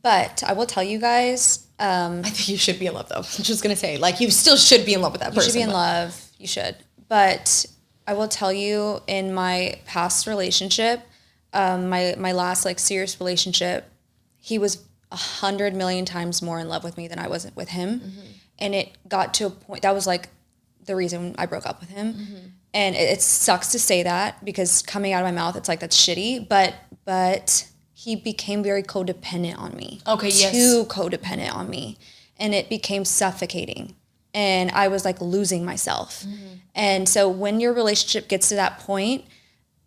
But I will tell you guys, I think you should be in love, though. I'm just going to say, like, you still should be in love with that person. You should be in love. You should. But I will tell you, in my past relationship, my last, like, serious relationship, he was 100 million times more in love with me than I was with him. Mm-hmm. And it got to a point, that was, like, the reason I broke up with him. Mm-hmm. And it sucks to say that, because coming out of my mouth, it's like, that's shitty. But he became very codependent on me. Okay, yes. Too codependent on me. And it became suffocating. And I was, like, losing myself. Mm-hmm. And so when your relationship gets to that point,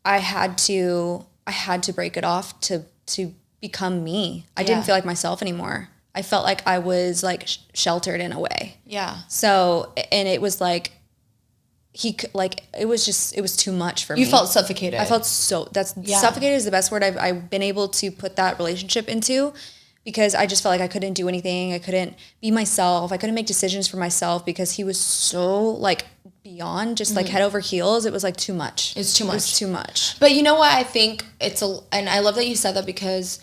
I had to break it off to become me. I didn't feel like myself anymore. I felt like I was, like, sheltered in a way. Yeah. So, and it was like, it was too much for me. You felt suffocated. I felt suffocated is the best word I've been able to put that relationship into, because I just felt like I couldn't do anything. I couldn't be myself. I couldn't make decisions for myself, because he was so, like, beyond just, like, head over heels. It was, like, too much. It's too much. It was too much. But you know what? I think and I love that you said that, because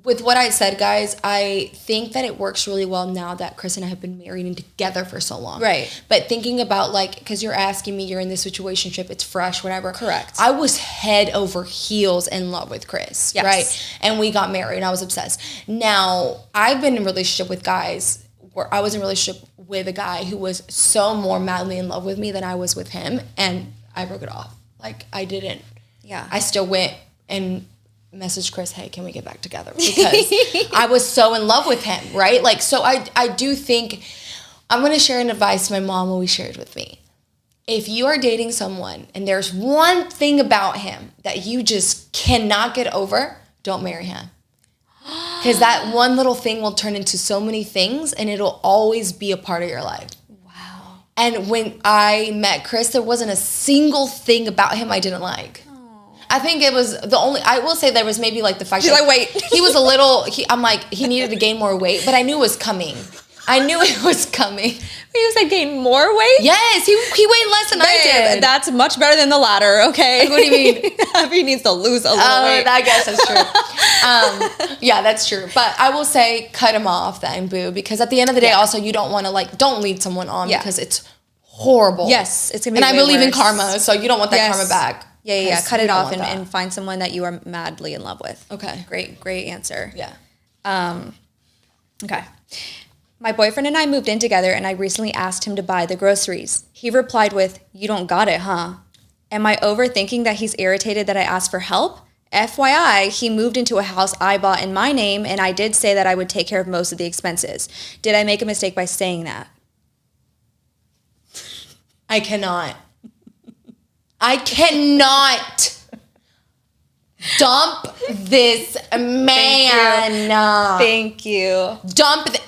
with what I said, guys, I think that it works really well now that Chris and I have been married and together for so long. Right. But thinking about, like, because you're asking me, you're in this situationship, it's fresh, whatever. Correct. I was head over heels in love with Chris, yes. right? And we got married and I was obsessed. Now, I've been in a relationship with guys where I was in a relationship with a guy who was so more madly in love with me than I was with him, and I broke it off. Like, I didn't. Yeah. I still went and messaged Chris, hey, can we get back together? Because I was so in love with him, right? Like, so I do think, I'm going to share an advice my mom always shared with me. If you are dating someone and there's one thing about him that you just cannot get over, don't marry him. Because that one little thing will turn into so many things, and it'll always be a part of your life. Wow. And when I met Chris, there wasn't a single thing about him I didn't like. I think it was I will say there was maybe, like, the fact that wait. He was a little, I'm like, he needed to gain more weight, but I knew it was coming. He was, like, gain more weight? Yes, he weighed less than I did. That's much better than the latter, okay? What do you mean? He needs to lose a little weight. I guess that's true. Yeah, that's true. But I will say, cut him off then, boo, because at the end of the day, also, you don't want to, like, don't lead someone on because it's horrible. Yes, it's going to be And I believe in karma, so you don't want that karma back. Yeah. Cut it off and find someone that you are madly in love with. Okay. Great answer. Yeah. Okay. My boyfriend and I moved in together, and I recently asked him to buy the groceries. He replied with, "You don't got it, huh?" Am I overthinking that he's irritated that I asked for help? FYI, he moved into a house I bought in my name, and I did say that I would take care of most of the expenses. Did I make a mistake by saying that? I cannot dump this man. Thank you.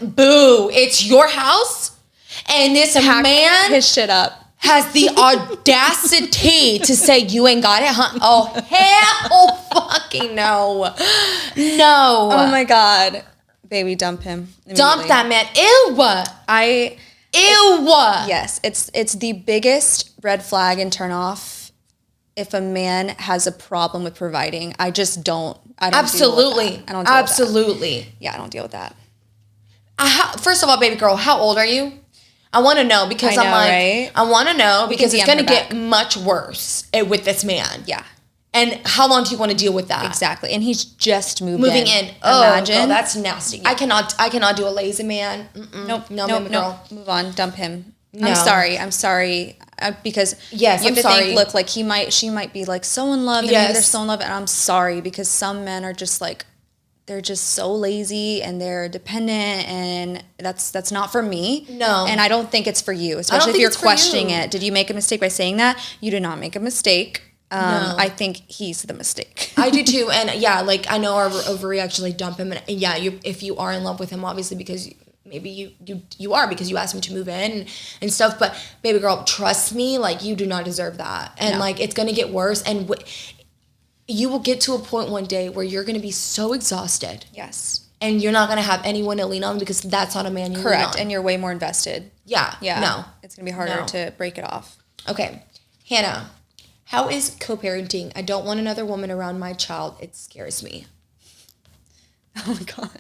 Boo. It's your house, and this man his shit up. Has the audacity to say you ain't got it, huh? Oh, hell fucking no. No. Oh my God. Baby, dump him. Dump that man. Ew. Ew. Yes, it's the biggest red flag and turn off if a man has a problem with providing. I don't Absolutely. Deal with that. I don't deal Absolutely. with that. Yeah, I don't deal with that. First of all, baby girl, how old are you? I want to know because right? I want to know because it's going to get much worse with this man. Yeah. And how long do you want to deal with that? Exactly. And he's just moving in. Oh, imagine. Girl, that's nasty. Yeah. I cannot do a lazy man. Nope. No, girl. Move on. Dump him. No. I'm sorry. Because yes, you have to think, look, like she might be like so in love and maybe they're so in love, and I'm sorry because some men are just like, they're just so lazy and they're dependent, and that's not for me. No. And I don't think it's for you, especially if you're questioning it. Did you make a mistake by saying that? You did not make a mistake. No. I think he's the mistake. I do too. And yeah, like I know our overreaction, like dump him. And yeah, if you are in love with him, obviously because maybe you are because you asked him to move in and stuff. But baby girl, trust me, like you do not deserve that. And like it's going to get worse. And you will get to a point one day where you're going to be so exhausted. Yes. And you're not going to have anyone to lean on because that's not a man you lean on. Correct. And you're way more invested. Yeah. Yeah. No. It's going to be harder to break it off. Okay. Hannah. How is co-parenting? I don't want another woman around my child. It scares me. Oh my God.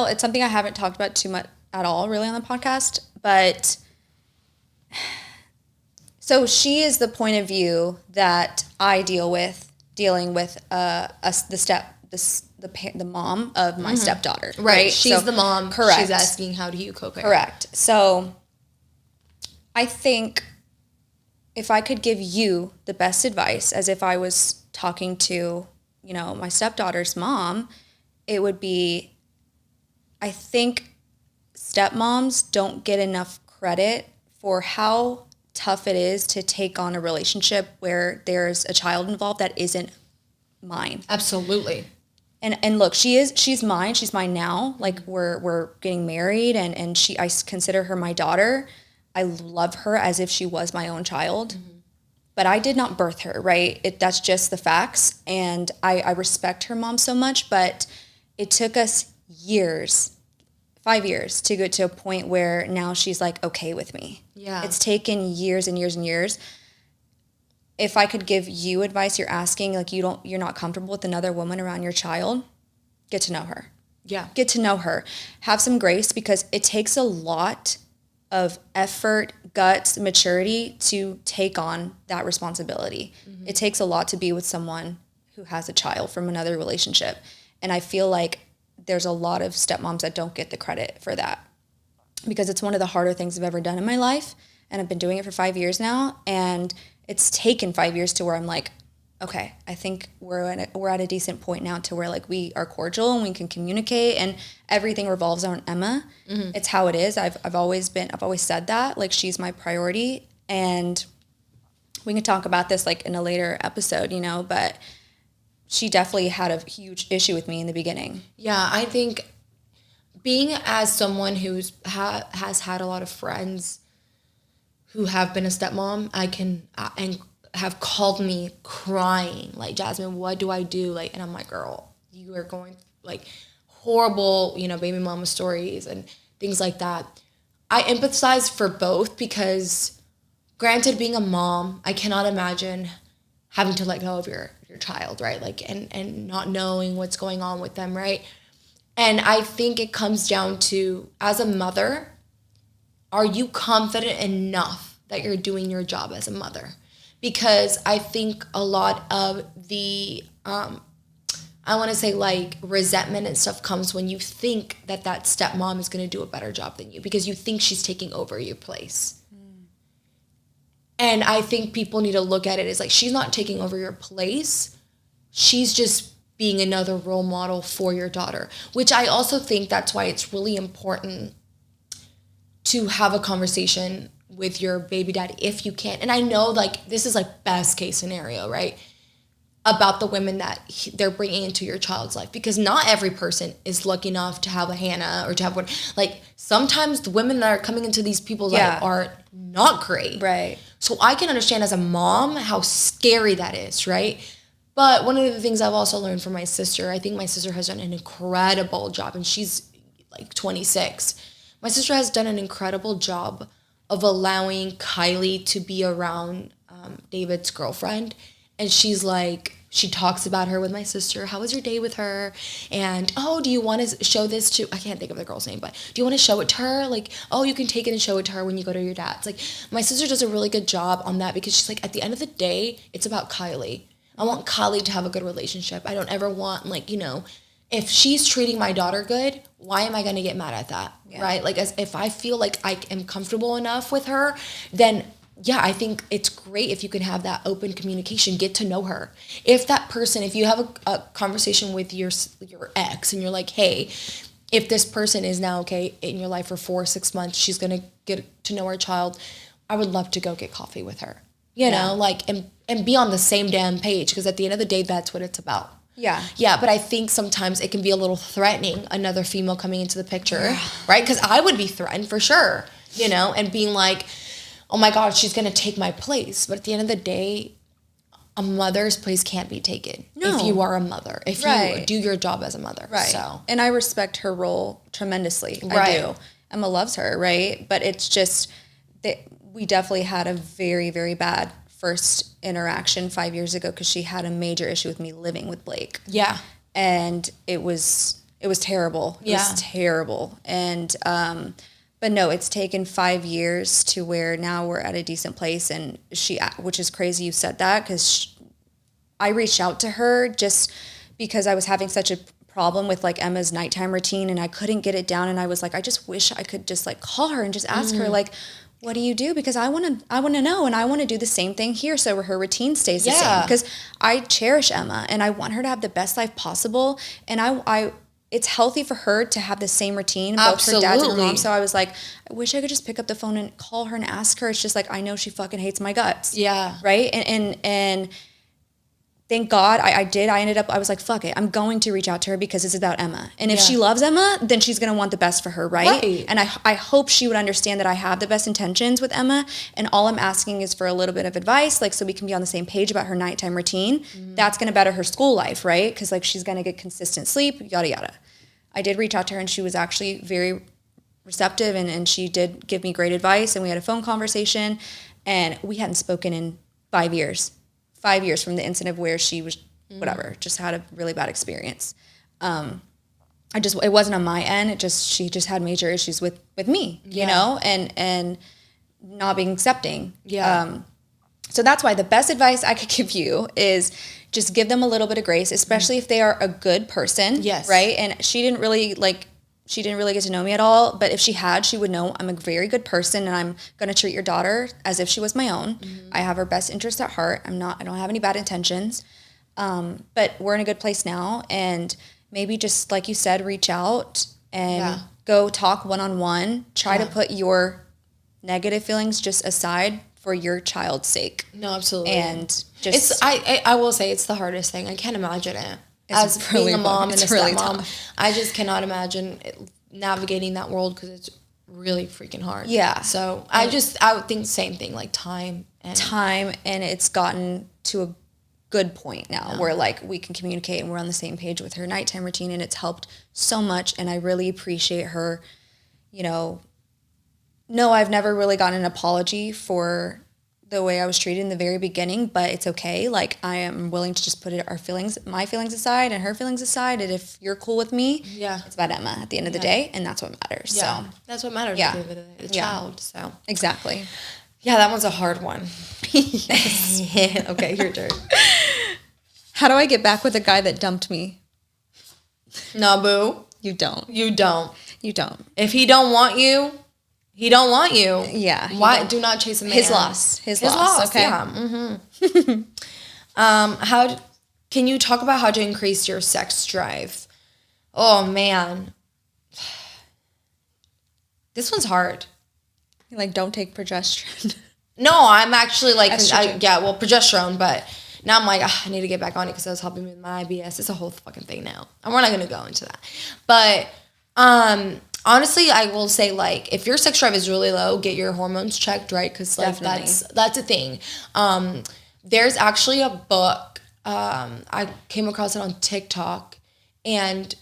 It's something I haven't talked about too much at all really on the podcast, but so she is the point of view that I dealing with the mom of my stepdaughter. Right. She's the mom. Correct. She's asking, how do you co-parent? Correct. So I think if I could give you the best advice, as if I was talking to, my stepdaughter's mom, it would be, I think stepmoms don't get enough credit for how tough it is to take on a relationship where there's a child involved that isn't mine. Absolutely. And look, she's mine. She's mine now. Like we're getting married and I consider her my daughter. I love her as if she was my own child, but I did not birth her, right? That's just the facts. And I respect her mom so much, but it took us 5 years to get to a point where now she's like okay with me. Yeah. It's taken years and years and years. If I could give you advice, you're asking, like you're not comfortable with another woman around your child, get to know her. Yeah. Get to know her. Have some grace because it takes a lot of effort, guts, maturity to take on that responsibility. Mm-hmm. It takes a lot to be with someone who has a child from another relationship. And I feel like there's a lot of stepmoms that don't get the credit for that because it's one of the harder things I've ever done in my life. And I've been doing it for 5 years now. And it's taken 5 years to where I'm like, okay, I think we're at a decent point now to where like we are cordial and we can communicate and everything revolves around Emma. Mm-hmm. It's how it is. I've always said that, like she's my priority, and we can talk about this like in a later episode, but she definitely had a huge issue with me in the beginning. Yeah, I think being as someone who's has had a lot of friends who have been a stepmom, and have called me crying, like, Jasmine, what do I do? Like, and I'm like, girl, you are going like horrible, baby mama stories and things like that. I empathize for both because granted, being a mom, I cannot imagine having to let go of your child, right? Like, and not knowing what's going on with them, right? And I think it comes down to, as a mother, are you confident enough that you're doing your job as a mother? Because I think a lot of the, I want to say like resentment and stuff comes when you think that stepmom is going to do a better job than you because you think she's taking over your place. Mm. And I think people need to look at it as like, she's not taking over your place. She's just being another role model for your daughter, which I also think that's why it's really important to have a conversation with your baby daddy if you can. And I know like this is like best case scenario, right? about the women that they're bringing into your child's life, because not every person is lucky enough to have a Hannah or to have one. Like sometimes the women that are coming into these people's life are not great. Right. So I can understand as a mom how scary that is, right? But one of the things I've also learned from my sister, I think my sister has done an incredible job, and she's like 26. My sister has done an incredible job of allowing Kylie to be around David's girlfriend. And she's like, she talks about her with my sister. How was your day with her? And, oh, do you want to show this to, I can't think of the girl's name, but do you want to show it to her? Like, oh, you can take it and show it to her when you go to your dad's. Like, my sister does a really good job on that, because she's like, at the end of the day, it's about Kylie. I want Kylie to have a good relationship. I don't ever want, like, you know, if she's treating my daughter good, why am I going to get mad at that? Yeah. Right? Like, as if I feel like I am comfortable enough with her, then yeah, I think it's great if you can have that open communication, get to know her. If that person, if you have a conversation with your ex and you're like, hey, if this person is now okay in your life for 4 or 6 months, she's going to get to know our child, I would love to go get coffee with her, you know, like, and be on the same damn page, because at the end of the day, that's what it's about. Yeah. Yeah, but I think sometimes it can be a little threatening, another female coming into the picture, right? Because I would be threatened for sure, you know, and being like, oh my God, she's going to take my place. But at the end of the day, a mother's place can't be taken if you are a mother, if you do your job as a mother. Right. So. And I respect her role tremendously. I do. Emma loves her, right? But it's just that we definitely had a very, very bad first interaction 5 years ago, because she had a major issue with me living with Blake. Yeah. And it was terrible. It was terrible. And but no, it's taken 5 years to where now we're at a decent place. And which is crazy you said that, because I reached out to her just because I was having such a problem with like Emma's nighttime routine, and I couldn't get it down. And I was like, I just wish I could just like call her and just ask her, like, what do you do? Because I want to know, and I want to do the same thing here, so her routine stays the same. Because I cherish Emma and I want her to have the best life possible. And I it's healthy for her to have the same routine, both her dad's and her mom. So I was like, I wish I could just pick up the phone and call her and ask her. It's just like, I know she fucking hates my guts. Yeah. Right? And thank God I did. I was like, fuck it. I'm going to reach out to her because it's about Emma. And if she loves Emma, then she's going to want the best for her, right? And I hope she would understand that I have the best intentions with Emma. And all I'm asking is for a little bit of advice, like, so we can be on the same page about her nighttime routine. Mm-hmm. That's going to better her school life, right? Because like she's going to get consistent sleep, yada, yada. I did reach out to her, and she was actually very receptive, and she did give me great advice, and we had a phone conversation, and we hadn't spoken in 5 years. 5 years from the incident where she was, whatever, just had a really bad experience. It wasn't on my end. She just had major issues with me, you know, and not being accepting. Yeah. So that's why the best advice I could give you is just give them a little bit of grace, especially if they are a good person. Yes. Right. And she didn't really get to know me at all. But if she had, she would know I'm a very good person, and I'm going to treat your daughter as if she was my own. Mm-hmm. I have her best interest at heart. I don't have any bad intentions. But we're in a good place now. And maybe just like you said, reach out and go talk one-on-one. Try to put your negative feelings just aside for your child's sake. No, absolutely. And just I will say it's the hardest thing. I can't imagine it. As really being a mom and a stepmom, really I just cannot imagine navigating that world, because it's really freaking hard. Yeah. So I would think the same thing, like time, and it's gotten to a good point now where like we can communicate and we're on the same page with her nighttime routine, and it's helped so much. And I really appreciate her, you know. No, I've never really gotten an apology for the way I was treated in the very beginning, but it's okay. Like, I am willing to just put my feelings aside and her feelings aside. And if you're cool with me, it's about Emma at the end of the day, and that's what matters. Yeah. So that's what matters at the end of the child. So exactly. Yeah, that one's a hard one. Okay, your turn. How do I get back with a guy that dumped me? No, boo. You don't. You don't. You don't. If he don't want you, he don't want you. Yeah. Why do not chase a man? His loss. His loss. Okay. Yeah. Mm-hmm. How can you talk about how to increase your sex drive? Oh man, this one's hard. Like, don't take progesterone. No, I'm actually like, progesterone, but Now I'm like, I need to get back on it because I was helping with my IBS. It's a whole fucking thing now. And we're not going to go into that. But honestly, I will say, like, if your sex drive is really low, get your hormones checked, right? Because, like, that's a thing. There's actually a book. I came across it on TikTok. And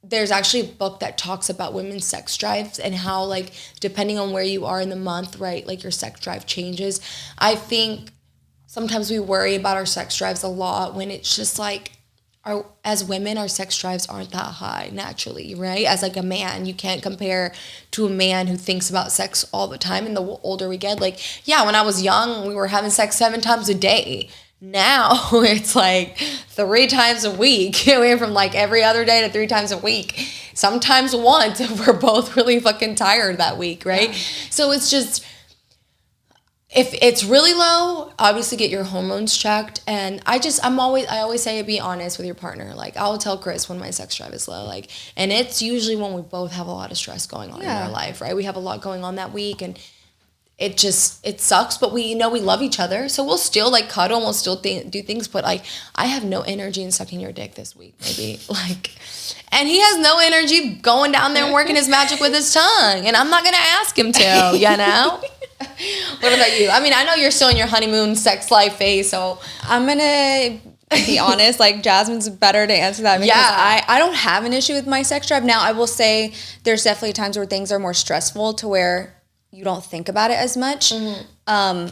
there's actually a book that talks about women's sex drives and how, like, depending on where you are in the month, right, like, your sex drive changes. I think sometimes we worry about our sex drives a lot when it's just, like, as women, our sex drives aren't that high naturally, right? As, like, a man, you can't compare to a man who thinks about sex all the time. And the older we get, like, yeah, when I was young, we were having sex 7 times a day. Now it's like 3 times a week. We went from like every other day to 3 times a week. Sometimes once if we're both really fucking tired that week, right? Yeah. So it's just, if it's really low, obviously get your hormones checked. And I always say be honest with your partner. Like, I'll tell Chris when my sex drive is low. Like, and it's usually when we both have a lot of stress going on in our life, right? We have a lot going on that week, and it sucks, but we know we love each other, so we'll still, like, cuddle, and we'll still do things, but, like, I have no energy in sucking your dick this week, maybe, like, and he has no energy going down there and working his magic with his tongue, and I'm not gonna ask him to, you know? What about you? I mean, I know you're still in your honeymoon sex life phase, so I'm gonna be honest, like, Jasmine's better to answer that because I don't have an issue with my sex drive. Now, I will say there's definitely times where things are more stressful to where you don't think about it as much. Mm-hmm.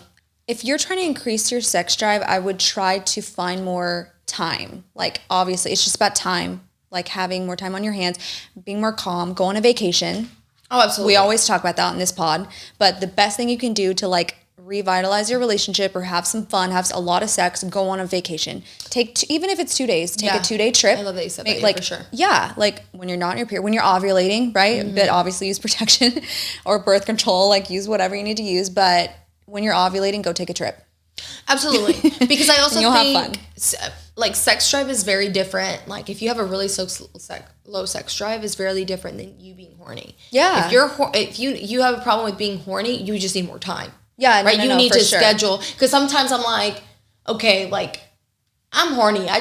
If you're trying to increase your sex drive, I would try to find more time. Like, obviously, it's just about time. Like, having more time on your hands, being more calm, go on a vacation. Oh, absolutely. We always talk about that on this pod. But the best thing you can do to, like, revitalize your relationship or have some fun, have a lot of sex, go on a vacation. Even if it's 2 days, take a 2-day trip. I love that you said that, like, for sure. Yeah, like, when you're not in your period, when you're ovulating, right? Mm-hmm. But obviously use protection or birth control, like, use whatever you need to use. But when you're ovulating, go take a trip. Absolutely. Because I also think, have fun. Like, sex drive is very different. Like, if you have a really low sex drive, is very different than you being horny. Yeah. If you have a problem with being horny, you just need more time. Yeah, right. You need to sure. schedule, because sometimes I'm like, okay, like, I'm horny. I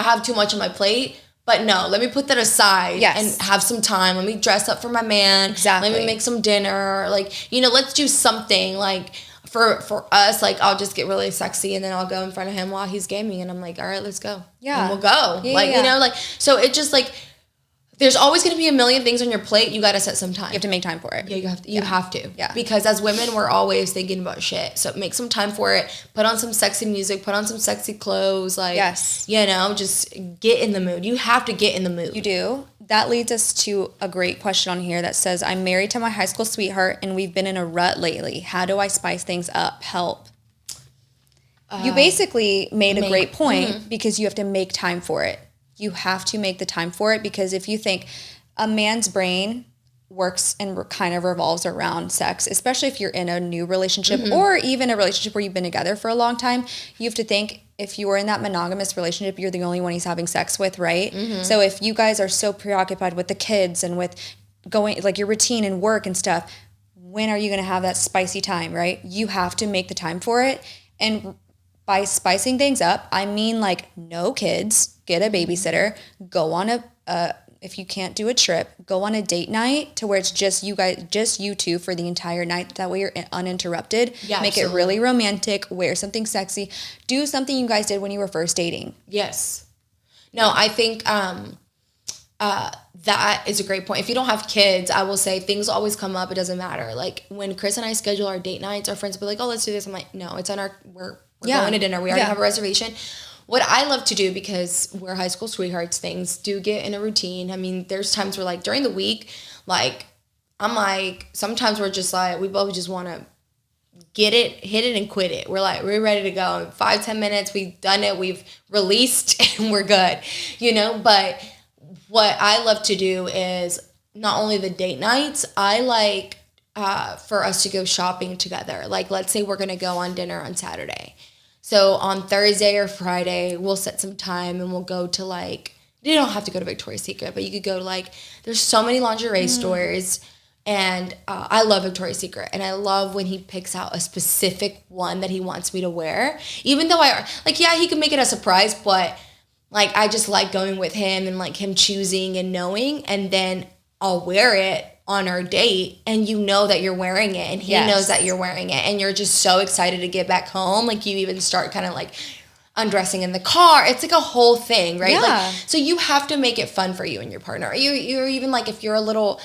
have too much on my plate. But no, let me put that aside and have some time. Let me dress up for my man. Exactly. Let me make some dinner. Like, you know, let's do something. Like, for us, like, I'll just get really sexy and then I'll go in front of him while he's gaming, and I'm like, all right, let's go. Yeah. And we'll go. You know, like, so it just, like, there's always going to be a million things on your plate. You got to set some time. You have to make time for it. Yeah, you have to. Yeah. Because as women, we're always thinking about shit. So make some time for it. Put on some sexy music. Put on some sexy clothes. Like, you know, just get in the mood. You have to get in the mood. You do. That leads us to a great question on here that says, I'm married to my high school sweetheart and we've been in a rut lately. How do I spice things up? Help. You basically made a great point because you have to make time for it. You have to make the time for it, because if you think a man's brain works and kind of revolves around sex, especially if you're in a new relationship or even a relationship where you've been together for a long time, you have to think, if you were in that monogamous relationship, you're the only one he's having sex with, right? Mm-hmm. So if you guys are so preoccupied with the kids and with going, like, your routine and work and stuff, when are you going to have that spicy time, right? You have to make the time for it. And by spicing things up, I mean, like, no kids, get a babysitter, go on if you can't do a trip, go on a date night to where it's just you two for the entire night. That way you're uninterrupted. Yeah, make it really romantic, wear something sexy, do something you guys did when you were first dating. Yes. No, I think that is a great point. If you don't have kids, I will say things always come up. It doesn't matter. Like, when Chris and I schedule our date nights, our friends will be like, oh, let's do this. I'm like, no, it's on we're going to dinner. We already have a reservation. What I love to do, because we're high school sweethearts, things do get in a routine. I mean, there's times where, like, during the week, like, I'm like, sometimes we're just like, we both just want to get it, hit it, and quit it. We're like, we're ready to go. In 5-10 minutes, we've done it, we've released, and we're good, you know? But what I love to do is not only the date nights, I like for us to go shopping together. Like, let's say we're going to go on dinner on Saturday. So on Thursday or Friday, we'll set some time and we'll go to, like, you don't have to go to Victoria's Secret, but you could go to, like, there's so many lingerie stores, And I love Victoria's Secret. And I love when he picks out a specific one that he wants me to wear. Even though he can make it a surprise, but like, I just like going with him and like him choosing and knowing. And then I'll wear it on our date, and you know that you're wearing it, and he knows that you're wearing it, and you're just so excited to get back home. Like, you even start kind of like undressing in the car. It's like a whole thing, right? Yeah. Like, so you have to make it fun for you and your partner. You're even like, if you're a little,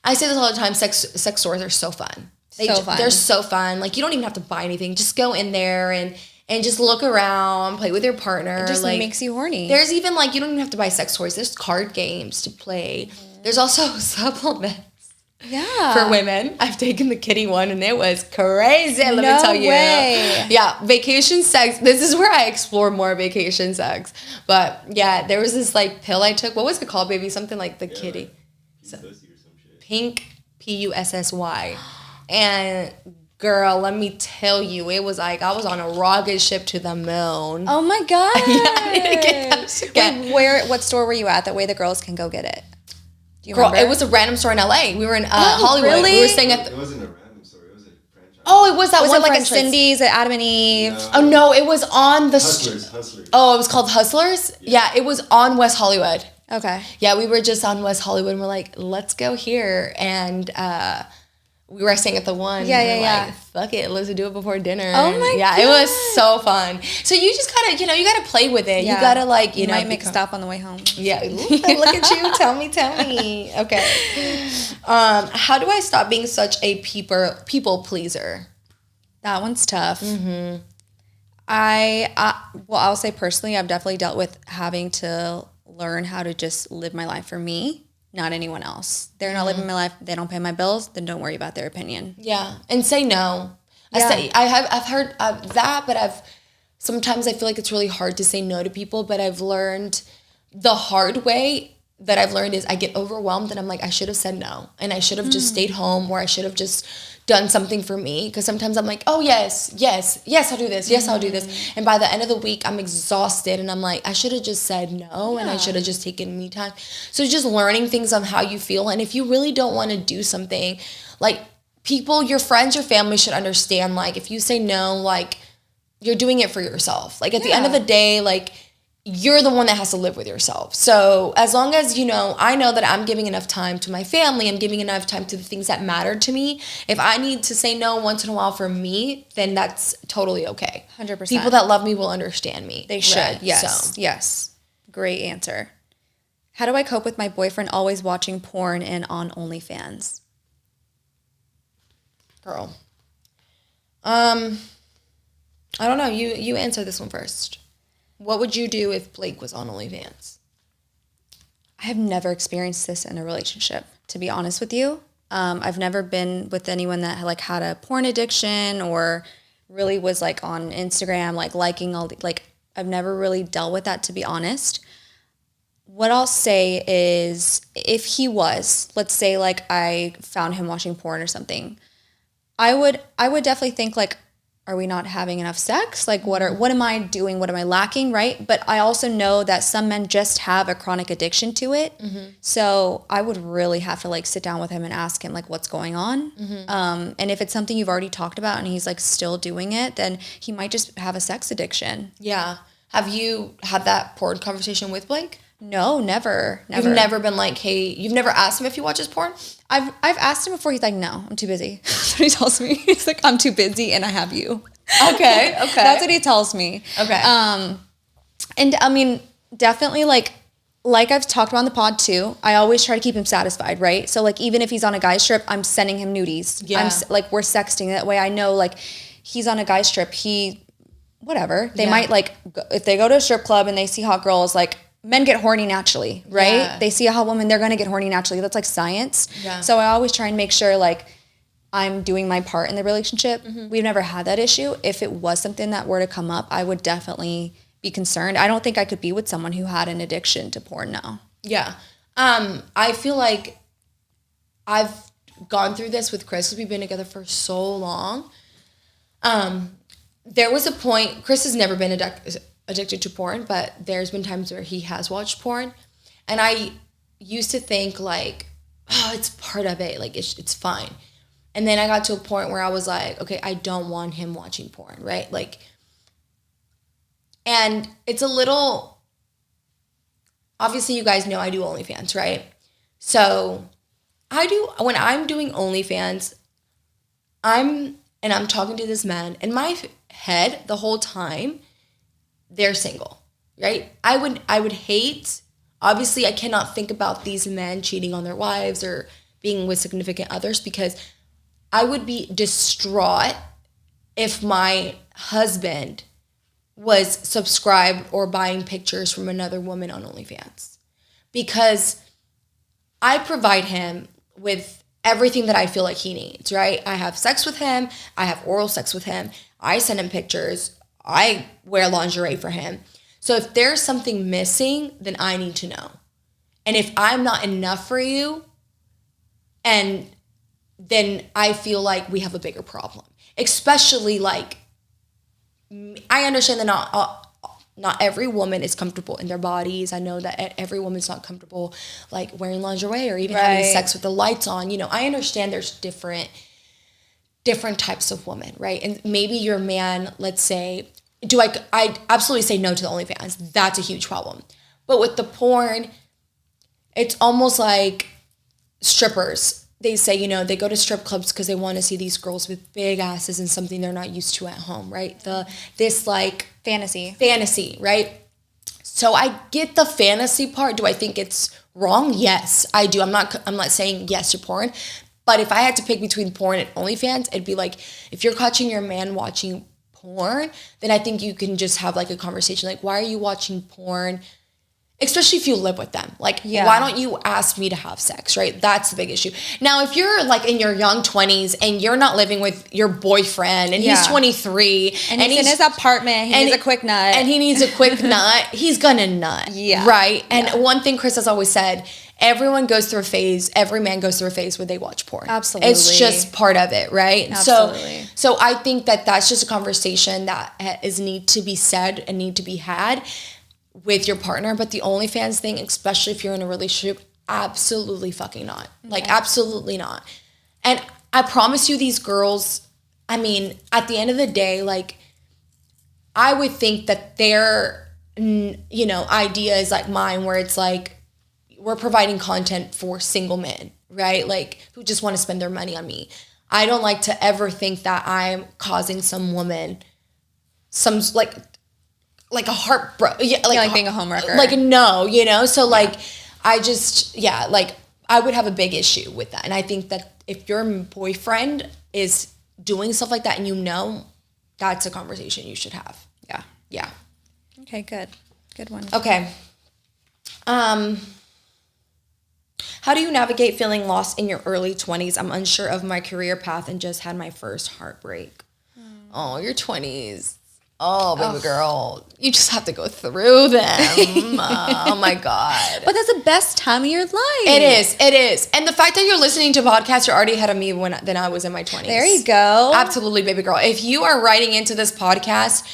I say this all the time, sex stores are so fun. They're so fun. Like, you don't even have to buy anything. Just go in there and just look around, play with your partner. It just like, makes you horny. There's even like, you don't even have to buy sex toys. There's card games to play. There's also supplements. Yeah. For women. I've taken the kitty one and it was crazy. Let me tell you. Way. Yeah. Vacation sex. This is where I explore more vacation sex. But yeah, there was this like pill I took. What was it called, baby? Something like the kitty. Pink Pussy. And girl, let me tell you, it was like I was on a rocket ship to the moon. Oh my God. I need to get that shit. Wait, what store were you at? That way the girls can go get it. Do you Girl, remember? it was a random store in LA. We were in Hollywood. Really? We were staying at It wasn't a random store. It was a franchise. Oh, it was that Was one it like franchise. a Cindy's, at Adam and Eve? No. Oh no, it was on the Hustlers. Oh, it was called Hustlers? Yeah, it was on West Hollywood. Okay. Yeah, we were just on West Hollywood and we're like, let's go here. And we were staying at the one. Yeah, and yeah, we're yeah. like, fuck it, let's do it before dinner. Oh my Yeah, it was so fun. So you just gotta, you gotta play with it. Yeah. You gotta like, you might make a stop on the way home. Yeah, look at you. Tell me. Okay. How do I stop being such a people pleaser? That one's tough. Mm-hmm. I'll say personally, I've definitely dealt with having to learn how to just live my life for me, not anyone else. They're not living my life. They don't pay my bills. Then don't worry about their opinion. Yeah, and say no. Yeah. I've heard that, but sometimes I feel like it's really hard to say no to people. But I've learned the hard way that I've learned is I get overwhelmed and I'm like, I should have said no, and I should have just stayed home, or I should have just done something for me. Because sometimes I'm like, oh yes, I'll do this. Yes, I'll do this. And by the end of the week, I'm exhausted and I'm like, I should have just said no, and I should have just taken me time. So just learning things on how you feel, and if you really don't want to do something, like, people, your friends, your family should understand, like, if you say no, like, you're doing it for yourself. Like, at the end of the day, like, you're the one that has to live with yourself. So as long as, I know that I'm giving enough time to my family, I'm giving enough time to the things that matter to me. If I need to say no once in a while for me, then that's totally okay. 100%. People that love me will understand me. They should. Right? Yes. So. Yes. Great answer. How do I cope with my boyfriend always watching porn and on OnlyFans? Girl. I don't know. You answer this one first. What would you do if Blake was on OnlyFans? I have never experienced this in a relationship, to be honest with you. I've never been with anyone that like had a porn addiction or really was like on Instagram, like liking all the, like, I've never really dealt with that, to be honest. What I'll say is, if he was, let's say like I found him watching porn or something, I would definitely think like, are we not having enough sex? Like, what am I doing? What am I lacking? Right. But I also know that some men just have a chronic addiction to it. Mm-hmm. So I would really have to like sit down with him and ask him like, what's going on? Mm-hmm. And if it's something you've already talked about and he's like still doing it, then he might just have a sex addiction. Yeah. Have you had that porn conversation with Blake? No, never. You've never been like, hey, you've never asked him if he watches porn? I've asked him before. He's like, no, I'm too busy. That's what he tells me. He's like, I'm too busy and I have you. Okay. That's what he tells me. Okay. And I mean, definitely like I've talked about on the pod too, I always try to keep him satisfied, right? So like, even if he's on a guy's trip, I'm sending him nudies. Yeah. Like, we're sexting. That way I know like he's on a guy's trip. Whatever. They might like, if they go to a strip club and they see hot girls, like, men get horny naturally, right? Yeah. They see a hot woman, they're going to get horny naturally. That's like science. Yeah. So I always try and make sure like I'm doing my part in the relationship. Mm-hmm. We've never had that issue. If it was something that were to come up, I would definitely be concerned. I don't think I could be with someone who had an addiction to porn now. Yeah. I feel like I've gone through this with Chris because we've been together for so long. There was a point, Chris has never been addicted to porn, but there's been times where he has watched porn. And I used to think like, oh, it's part of it. Like, it's fine. And then I got to a point where I was like, okay, I don't want him watching porn, right? Like, and it's a little, obviously you guys know I do OnlyFans, right? So when I'm doing OnlyFans, I'm talking to this man, in my head the whole time, they're single, right? I would hate, obviously I cannot think about these men cheating on their wives or being with significant others, because I would be distraught if my husband was subscribed or buying pictures from another woman on OnlyFans, because I provide him with everything that I feel like he needs, right? I have sex with him. I have oral sex with him. I send him pictures. I wear lingerie for him. So if there's something missing, then I need to know. And if I'm not enough for you, and then I feel like we have a bigger problem. Especially like, I understand that not every woman is comfortable in their bodies. I know that every woman's not comfortable like wearing lingerie or even having sex with the lights on. You know, I understand there's different types of women, right? And maybe your man, let's say, I absolutely say no to the OnlyFans. That's a huge problem. But with the porn, it's almost like strippers. They say, you know, they go to strip clubs because they want to see these girls with big asses and something they're not used to at home, right? This like fantasy, right? So I get the fantasy part. Do I think it's wrong? Yes, I do. I'm not saying yes to porn, but if I had to pick between porn and OnlyFans, it'd be like, if you're catching your man watching porn, then I think you can just have like a conversation like, why are you watching porn? Especially if you live with them. Like, why don't you ask me to have sex, right? That's the big issue. Now, if you're like in your young 20s and you're not living with your boyfriend and he's 23 and he's in his apartment, he needs a quick nut. And he needs a quick nut, he's gonna nut. Yeah. Right? And one thing Chris has always said, everyone goes through a phase, every man goes through a phase where they watch porn. Absolutely. It's just part of it, right? Absolutely. So I think that that's just a conversation that need to be said and need to be had with your partner. But the OnlyFans thing, especially if you're in a relationship, absolutely fucking not. Okay. Like, absolutely not. And I promise you, these girls, I mean, at the end of the day, like, I would think that their, you know, idea is like mine, where it's like, we're providing content for single men, right? Like, who just want to spend their money on me. I don't like to ever think that I'm causing some woman some, like a heartbreak, like being a homewrecker. Like, no, you know? So like, I just, like, I would have a big issue with that. And I think that if your boyfriend is doing stuff like that and you know, that's a conversation you should have. Yeah. Yeah. Okay, good. Good one. Okay. How do you navigate feeling lost in your early 20s? I'm unsure of my career path and just had my first heartbreak. Oh, your 20s. Oh, baby girl, you just have to go through them. Oh my God. But that's the best time of your life. It is. And the fact that you're listening to podcasts, you're already ahead of me than I was in my 20s. There you go. Absolutely, baby girl. If you are writing into this podcast,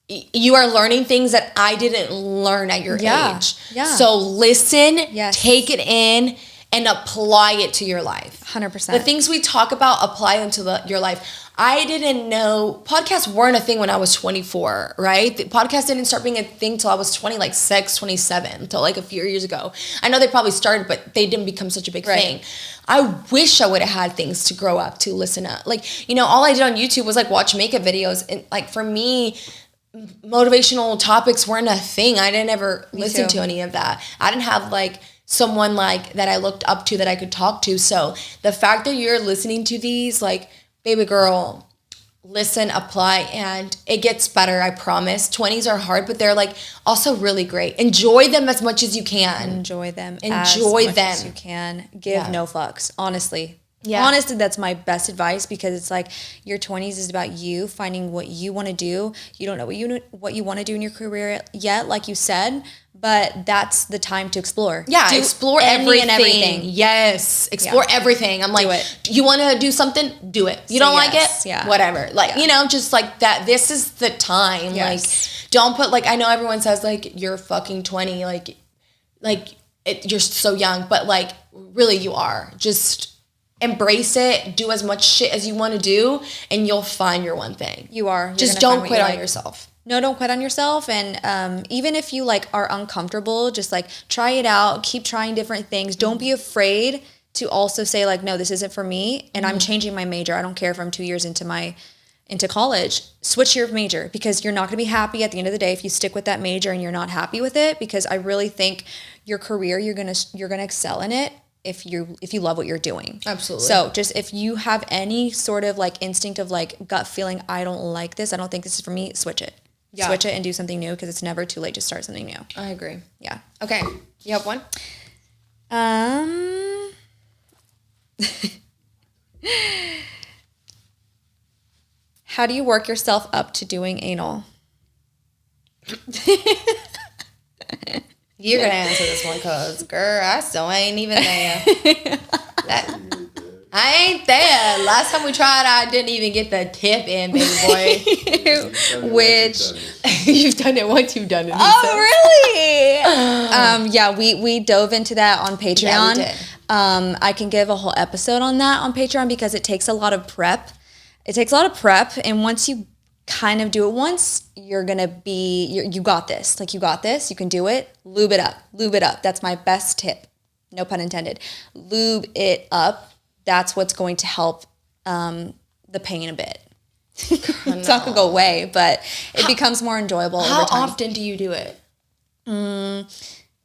you are learning things that I didn't learn at your age. Yeah. So listen, take it in, and apply it to your life. 100%. The things we talk about, apply them to your life. I didn't know podcasts weren't a thing when I was 24, right? The podcast didn't start being a thing till I was 26, 27, till like a few years ago. I know they probably started, but they didn't become such a big thing. I wish I would have had things to grow up to listen to. Like, you know, all I did on YouTube was like watch makeup videos. And like for me, motivational topics weren't a thing. I didn't ever listen to any of that. I didn't have like someone like that I looked up to that I could talk to. So the fact that you're listening to these, like, baby girl, listen, apply, and it gets better, I promise. 20s are hard, but they're like also really great. Enjoy them as much as you can. Enjoy them as much as you can. Give no fucks, honestly. Yeah. Honestly, that's my best advice, because it's like your 20s is about you finding what you want to do. You don't know what you want to do in your career yet, like you said, but that's the time to explore. Yeah, explore everything. Yes, explore everything. I'm like, you want to do something? Do it. You don't like it? Yeah. Whatever. Like, you know, just like that. This is the time. Yes. Like, don't put, like, I know everyone says like you're fucking 20. Like you're so young, but like really you are. Just embrace it, do as much shit as you want to do, and you'll find your one thing. You are. You're just don't quit on yourself. No, don't quit on yourself. And even if you like are uncomfortable, just like try it out. Keep trying different things. Don't be afraid to also say like, no, this isn't for me. And I'm changing my major. I don't care if I'm 2 years into college. Switch your major, because you're not going to be happy at the end of the day if you stick with that major and you're not happy with it. Because I really think your career, you're gonna excel in it if you love what you're doing. Absolutely. So just if you have any sort of like instinct of like gut feeling, I don't like this, I don't think this is for me, switch it. Yeah. Switch it and do something new, because it's never too late to start something new. I agree. Yeah. Okay. You have one? How do you work yourself up to doing anal? You're going to answer this one, because, girl, I still ain't even there. I ain't there. Last time we tried, I didn't even get the tip in, baby boy. Which you've done it once. You've done it. Oh, really? Yeah, we dove into that on Patreon. Yeah, we did. I can give a whole episode on that on Patreon, because it takes a lot of prep. And once you kind of do it once, you're gonna be you got this. Like, you got this. You can do it. Lube it up. That's my best tip. No pun intended. Lube it up. That's what's going to help the pain a bit. It's not going to go away, but it becomes more enjoyable over time. How often do you do it?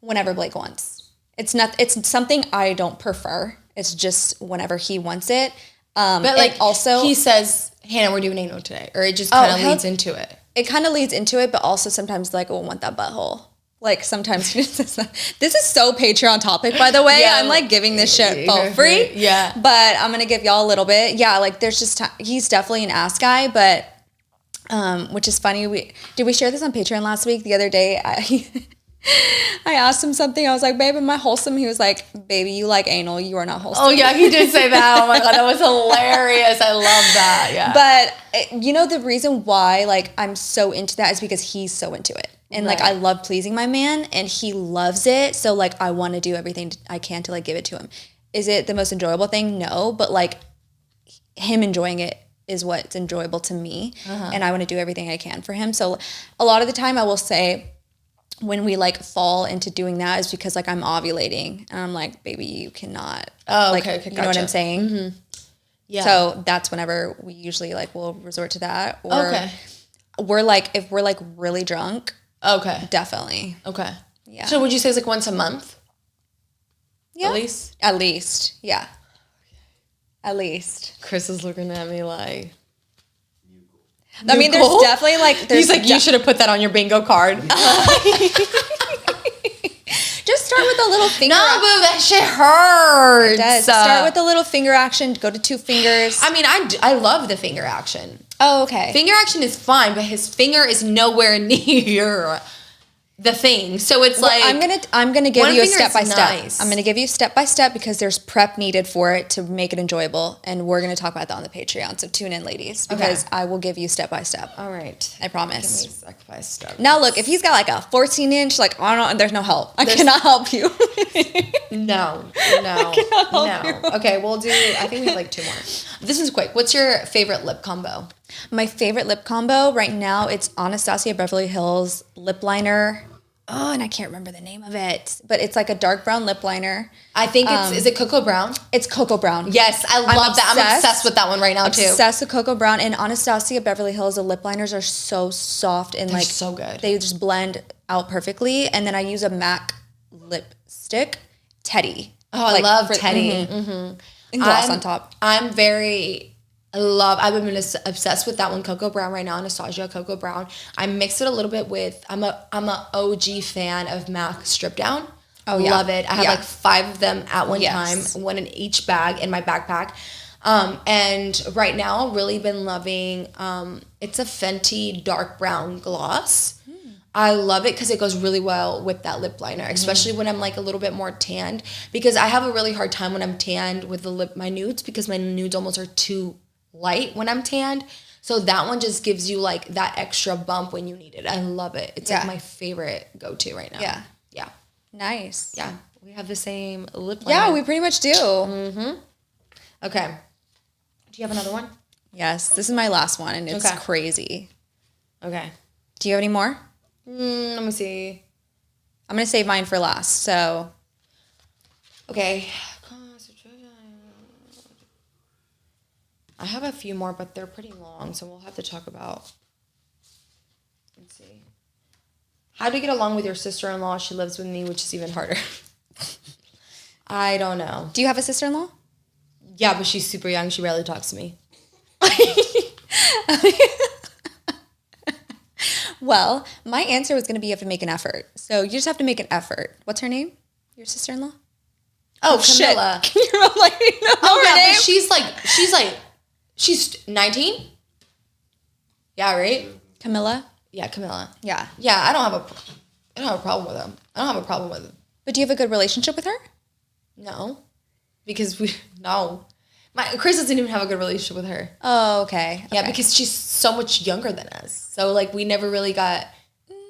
Whenever Blake wants. It's something I don't prefer. It's just whenever he wants it. But like, also, he says, Hannah, we're doing anal today. Or it just kind of leads into it. It kind of leads into it, but also sometimes like, oh, I want that butthole. Like, sometimes this is so Patreon topic, by the way. Yeah, I'm like giving this shit for free. Yeah. But I'm going to give y'all a little bit. Yeah, like there's just he's definitely an ass guy, but which is funny. Did we share this on Patreon last week? The other day, I asked him something. I was like, babe, am I wholesome? He was like, baby, you like anal. You are not wholesome. Oh, yeah, he did say that. Oh, my God, that was hilarious. I love that. Yeah. But, you know, the reason why, like, I'm so into that is because he's so into it. And, like, I love pleasing my man, and he loves it. So, like, I want to do everything I can to, like, give it to him. Is it the most enjoyable thing? No. But, like, him enjoying it is what's enjoyable to me. And I want to do everything I can for him. So, a lot of the time I will say, when we like fall into doing that is because like I'm ovulating and I'm like, baby, you cannot. Oh, like, okay, you know what I'm saying? Mm-hmm. Yeah. So that's whenever we usually like will resort to that. Or we're like, if we're like really drunk. Okay. Definitely. Okay. Yeah. So would you say it's like once a month? Yeah. At least? At least. Yeah. At least. Chris is looking at me like. I mean, there's definitely like... He's like, you should have put that on your bingo card. Just start with a little finger action. No, boo, that shit hurts. It does. Start with a little finger action. Go to 2 fingers. I mean, I love the finger action. Oh, okay. Finger action is fine, but his finger is nowhere near the thing. So it's like I'm gonna give you a step by step. Nice. I'm gonna give you step by step because there's prep needed for it to make it enjoyable, and we're gonna talk about that on the Patreon. So tune in, ladies, because I will give you step by step. All right, I promise. Give me step by step. Now look, if he's got like a 14-inch, like I don't know, there's no help. I cannot help you. No. You. Okay, we'll do. I think we have like 2 more. This is quick. What's your favorite lip combo? My favorite lip combo right now, it's Anastasia Beverly Hills lip liner. Oh, and I can't remember the name of it, but it's like a dark brown lip liner. I think is it Cocoa Brown? It's Cocoa Brown. Yes, I love that. I'm obsessed with that one right now too. Obsessed with Cocoa Brown, and Anastasia Beverly Hills, the lip liners are so soft and they're like so good. They just blend out perfectly. And then I use a MAC lipstick, Teddy. Oh, I love Teddy. Mm-hmm. And gloss on top. I've been obsessed with that one, Cocoa Brown right now, Anastasia Cocoa Brown. I mix it a little bit with, I'm a OG fan of MAC Strip Down. Oh, yeah. Love it. I have like 5 of them at one time, 1 in each bag in my backpack. And right now, really been loving, it's a Fenty dark brown gloss. I love it because it goes really well with that lip liner, especially when I'm like a little bit more tanned, because I have a really hard time when I'm tanned with my nudes, because my nudes almost are too light when I'm tanned. So that one just gives you like that extra bump when you need it. I love it. It's like my favorite go-to right now. Yeah. Yeah. Nice. Yeah. We have the same lip liner. Yeah, we pretty much do. Okay. Do you have another one? Yes, this is my last one, and it's crazy. Okay. Do you have any more? Let me see. I'm going to save mine for last, so. Okay. I have a few more, but they're pretty long, so we'll have to talk about. Let's see. How do you get along with your sister-in-law? She lives with me, which is even harder. I don't know. Do you have a sister-in-law? Yeah, but she's super young. She barely talks to me. Well, my answer was going to be you have to make an effort. So you just have to make an effort. What's her name? Your sister-in-law? Oh, Camilla. Shit. Can you like, know her name? But she's 19? Yeah, right? Camilla? Yeah, Camilla. Yeah. Yeah, I don't have a problem with them. I don't have a problem with them. But do you have a good relationship with her? No. Because Chris doesn't even have a good relationship with her. Oh, okay. Yeah, because she's so much younger than us. So, like, we never really got...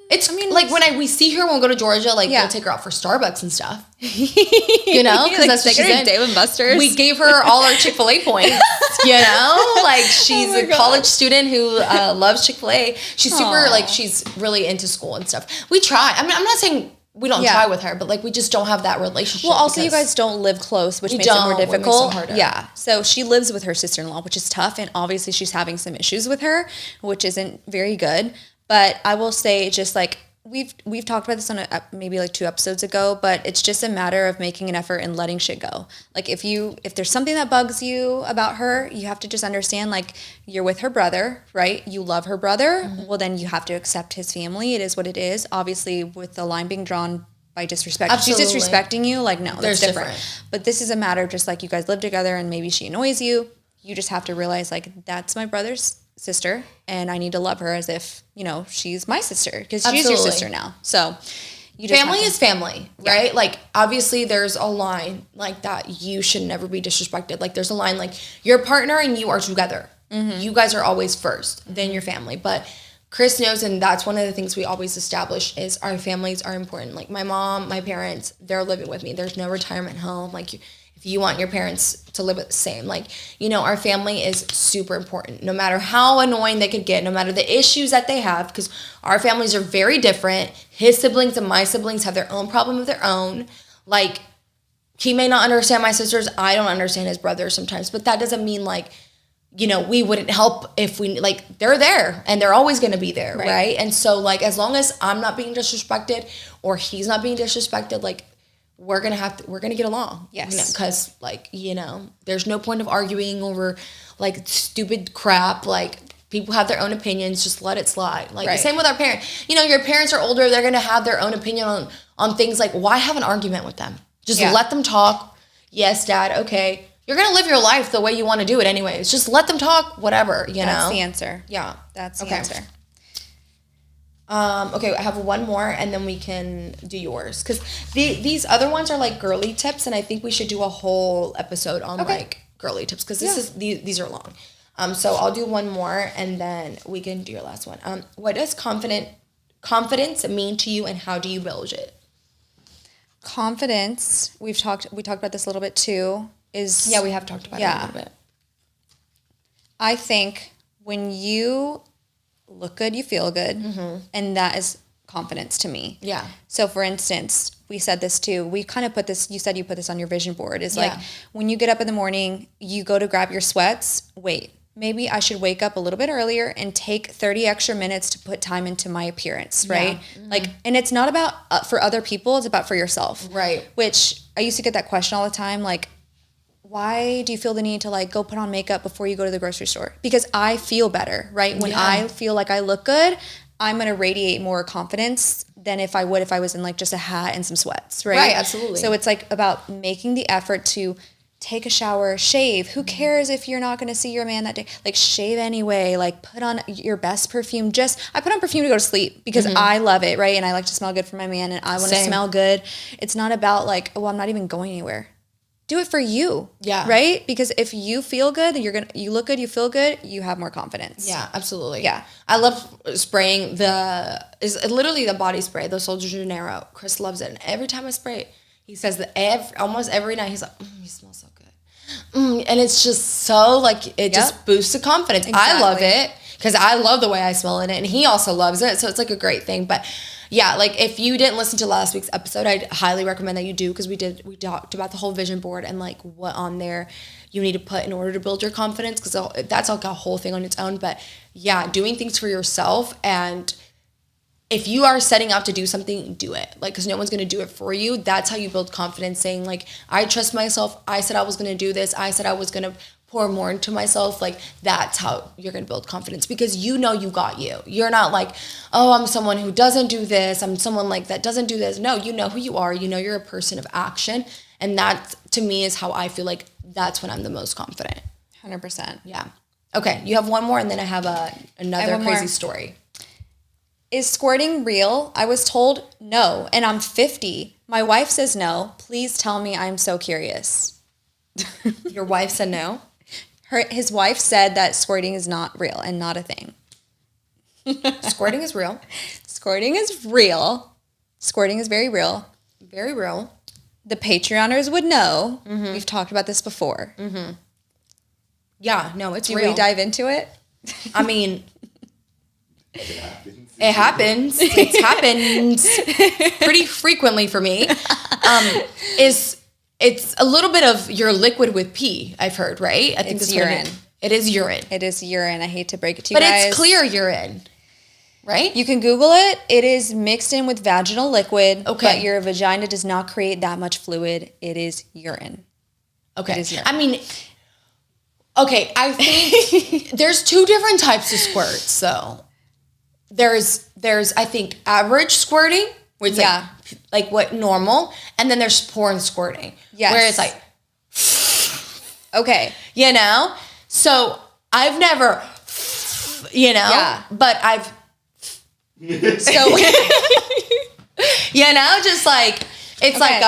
when we see her when we go to Georgia, we'll take her out for Starbucks and stuff. You know? Because that's what she's in. Dave and Buster's. We gave her all our Chick-fil-A points, you know? Like, she's a college student who loves Chick-fil-A. She's super, she's really into school and stuff. We try. I mean, I'm not saying... We don't try with her, but we just don't have that relationship. Well, also you guys don't live close, which makes it more difficult. Makes it harder. Yeah. So she lives with her sister-in-law, which is tough, and obviously she's having some issues with her, which isn't very good. But I will say, just we've talked about this on maybe 2 episodes ago, but it's just a matter of making an effort and letting shit go. Like if there's something that bugs you about her, you have to just understand you're with her brother, right? You love her brother. Mm-hmm. Well, then you have to accept his family. It is what it is. Obviously, with the line being drawn by disrespect. Absolutely. If she's disrespecting you, no, that's different. But this is a matter of just you guys live together and maybe she annoys you. You just have to realize that's my brother's sister and I need to love her as if, she's my sister because she's your sister now. So you just family is family, right? Yeah. Obviously there's a line that you should never be disrespected. There's a line your partner and you are together. Mm-hmm. You guys are always first, then your family. But Chris knows, and that's one of the things we always establish is our families are important. My mom, my parents, they're living with me. There's no retirement home. If you want your parents to live with the same, our family is super important. No matter how annoying they could get, no matter the issues that they have, because our families are very different. His siblings and my siblings have their own problem of their own. He may not understand my sisters. I don't understand his brother sometimes, but that doesn't mean we wouldn't help if we they're there and they're always going to be there. Right. And so as long as I'm not being disrespected or he's not being disrespected, we're going to get along. Yes. Because there's no point of arguing over stupid crap. People have their own opinions. Just let it slide. The same with our parents. Your parents are older. They're going to have their own opinion on things. Why have an argument with them? Just let them talk. Yes, Dad. Okay. You're going to live your life the way you want to do it anyways. Just let them talk, whatever, That's the answer. Yeah. That's the answer. Okay, I have one more, and then we can do yours. Because these other ones are girly tips, and I think we should do a whole episode on girly tips. Because these are long. So I'll do one more, and then we can do your last one. What does confidence mean to you, and how do you build it? Confidence, we talked about this a little bit too. We have talked about it a little bit. I think when you look good, you feel good, mm-hmm. and that is confidence to me. Yeah. So for instance, we said this too. We kind of put this. You said you put this on your vision board. Is when you get up in the morning, you go to grab your sweats. Wait, maybe I should wake up a little bit earlier and take 30 extra minutes to put time into my appearance, right? Yeah. Mm-hmm. And it's not about for other people. It's about for yourself, right? Which I used to get that question all the time, why do you feel the need to go put on makeup before you go to the grocery store? Because I feel better, right? When I feel like I look good, I'm going to radiate more confidence than if I would if I was in just a hat and some sweats, right? Right, absolutely. So it's about making the effort to take a shower, shave. Who cares if you're not going to see your man that day? Shave anyway. Put on your best perfume. I put on perfume to go to sleep because mm-hmm. I love it, right? And I like to smell good for my man and I want to smell good. It's not about I'm not even going anywhere. Do it for you. Yeah. Right? Because if you feel good, you look good, you feel good, you have more confidence. Yeah, absolutely. Yeah. I love spraying literally the body spray, the Sol de Janeiro. Chris loves it. And every time I spray it, He says that almost every night. He's like, you smell so good. And it's just so, like, it just boosts the confidence. Exactly. I love it because I love the way I smell in it. And he also loves it. So it's like a great thing. But yeah, like if you didn't listen to last week's episode, I'd highly recommend that you do because we talked about the whole vision board and like what on there you need to put in order to build your confidence because that's like a whole thing on its own. But yeah, doing things for yourself, and if you are setting out to do something, do it. Like, because no one's going to do it for you. That's how you build confidence, saying like, I trust myself. I said I was going to do this. I said I was going to pour more into myself. Like, that's how you're going to build confidence because you know you got you. You're not like, oh, I'm someone who doesn't do this. I'm someone like that doesn't do this. No, you know who you are. You know you're a person of action. And that, to me, is how I feel like that's when I'm the most confident. 100%. Yeah. Okay, you have one more, and then I have another crazy story. Is squirting real? I was told no, and I'm 50. My wife says no. Please tell me, I'm so curious. Your wife said no? His wife said that squirting is not real and not a thing. Squirting is real. Squirting is real. Squirting is very real. Very real. The Patreoners would know. Mm-hmm. We've talked about this before. Mm-hmm. Yeah, no, it's real. Do we dive into it? I mean, it happens. It happens pretty frequently for me. It's a little bit of your liquid with pee, I've heard, right? I think it's urine. It is urine. It is urine. I hate to break it to you guys. But it's clear urine, right? You can Google it. It is mixed in with vaginal liquid. Okay. But your vagina does not create that much fluid. It is urine. Okay. It is urine. I mean, okay, I think there's two different types of squirts, so. There's I think average squirting, where it's like what normal, and then there's porn squirting, where it's like, okay, you know. So I've never, but I've, so you know, just like it's like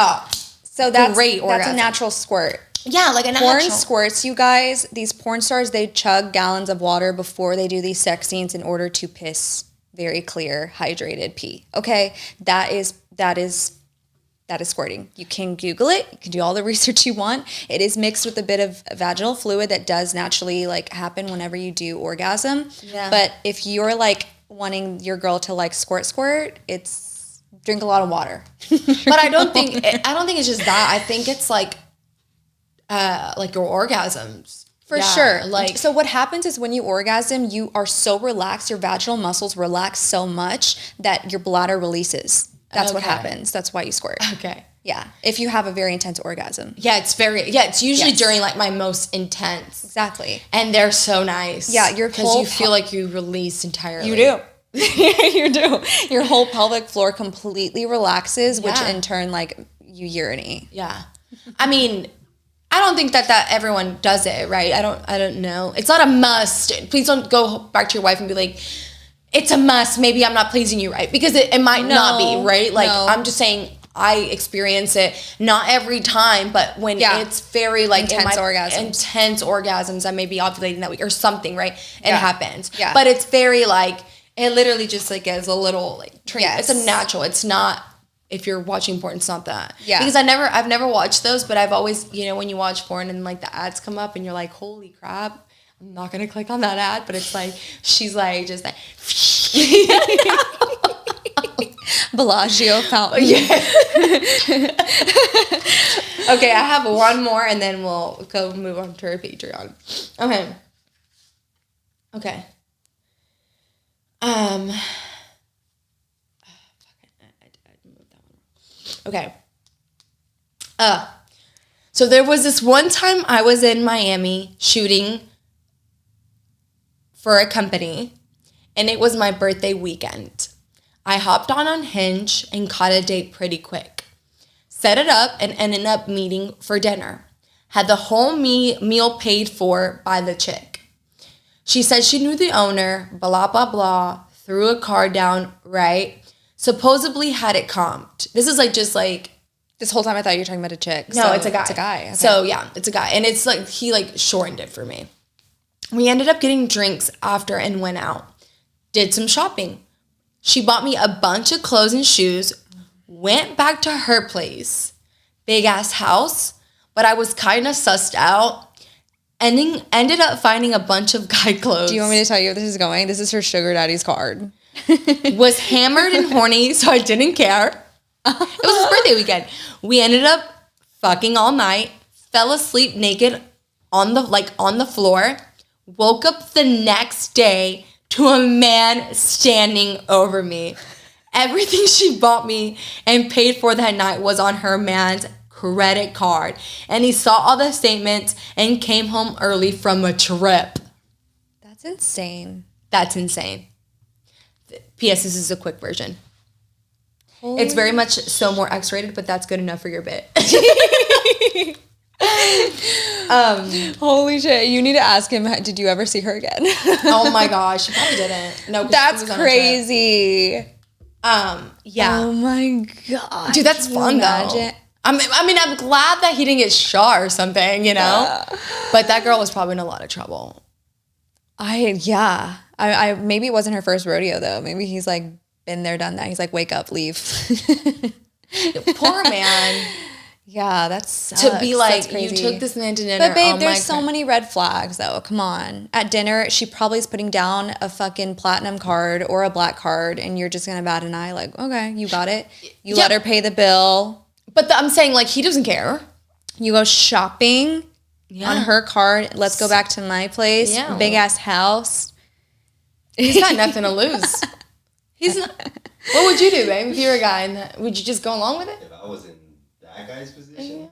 so that's great orgasm. That's a natural squirt. Yeah, like a natural. Porn squirts, you guys. These porn stars, they chug gallons of water before they do these sex scenes in order to piss very clear, hydrated pee. Okay, that is squirting. You can Google it. You can do all the research you want. It is mixed with a bit of vaginal fluid that does naturally like happen whenever you do orgasm. Yeah. But if you're like wanting your girl to like squirt, it's drink a lot of water. But I don't think it's just that. I think it's like your orgasms. For sure. Like, so what happens is when you orgasm, you are so relaxed, your vaginal muscles relax so much that your bladder releases. That's what happens. That's why you squirt. Okay. Yeah. If you have a very intense orgasm. Yeah, it's usually during like my most intense. Exactly. And they're so nice. Yeah, because you feel like you release entirely. You do. You do. Your whole pelvic floor completely relaxes, which in turn like you urinate. Yeah. I mean, I don't think that everyone does it, right? I don't know. It's not a must. Please don't go back to your wife and be like, it's a must. Maybe I'm not pleasing you right. Because it might not be, right? Like, I'm just saying I experience it not every time, but when it's very like intense orgasms, I may be ovulating that week or something, right? It happens. Yeah. But it's very like, it literally just like is a little like train. Yes. It's a natural. It's not. If you're watching porn, it's not that. Yeah. Because I've never watched those, but I've always, when you watch porn and like the ads come up and you're like, holy crap, I'm not going to click on that ad, but it's like, she's like, just like, Bellagio fountain. Yeah. Okay, I have one more and then we'll go move on to our Patreon. Okay. Okay. So there was this one time I was in Miami shooting for a company, and it was my birthday weekend. I hopped on Hinge and caught a date pretty quick. Set it up and ended up meeting for dinner. Had the whole meal paid for by the chick. She said she knew the owner, blah, blah, blah, threw a card down, right? Supposedly had it comped. This is like just like... This whole time I thought you were talking about a chick. No, so it's a guy. It's a guy. Okay. So yeah, it's a guy. And it's like, he like shortened it for me. We ended up getting drinks after and went out. Did some shopping. She bought me a bunch of clothes and shoes. Went back to her place. big ass house, but I was kind of sussed out. Ended up finding a bunch of guy clothes. Do you want me to tell you where this is going? This is her sugar daddy's card. Was hammered and horny, so I didn't care. It was his birthday weekend. We ended up fucking all night, fell asleep naked on the floor, woke up the next day to a man standing over me. Everything she bought me and paid for that night was on her man's credit card. And he saw all the statements and came home early from a trip. That's insane. That's insane. P.S. This is a quick version. It's very much so more X-rated, but that's good enough for your bit. Holy shit. You need to ask him, did you ever see her again? Oh my gosh. She probably didn't. No, that's crazy. Yeah. Oh my God. Dude, that's fun though. I mean, I'm glad that he didn't get shot or something, you know? Yeah. But that girl was probably in a lot of trouble. I maybe it wasn't her first rodeo though. Maybe he's like been there, done that. He's like, wake up, leave. Poor man. Yeah, that sucks. To be like, you took this man to dinner. But babe, there's so many red flags though. Come on. At dinner, she probably is putting down a fucking platinum card or a black card and you're just gonna bat an eye like, okay, you got it. You let her pay the bill. But I'm saying like, he doesn't care. You go shopping on her card. Let's go back to my place. Yeah. Big ass house. He's got nothing to lose. He's not. What would you do, babe, if you were a guy? Would you just go along with it? If I was in that guy's position?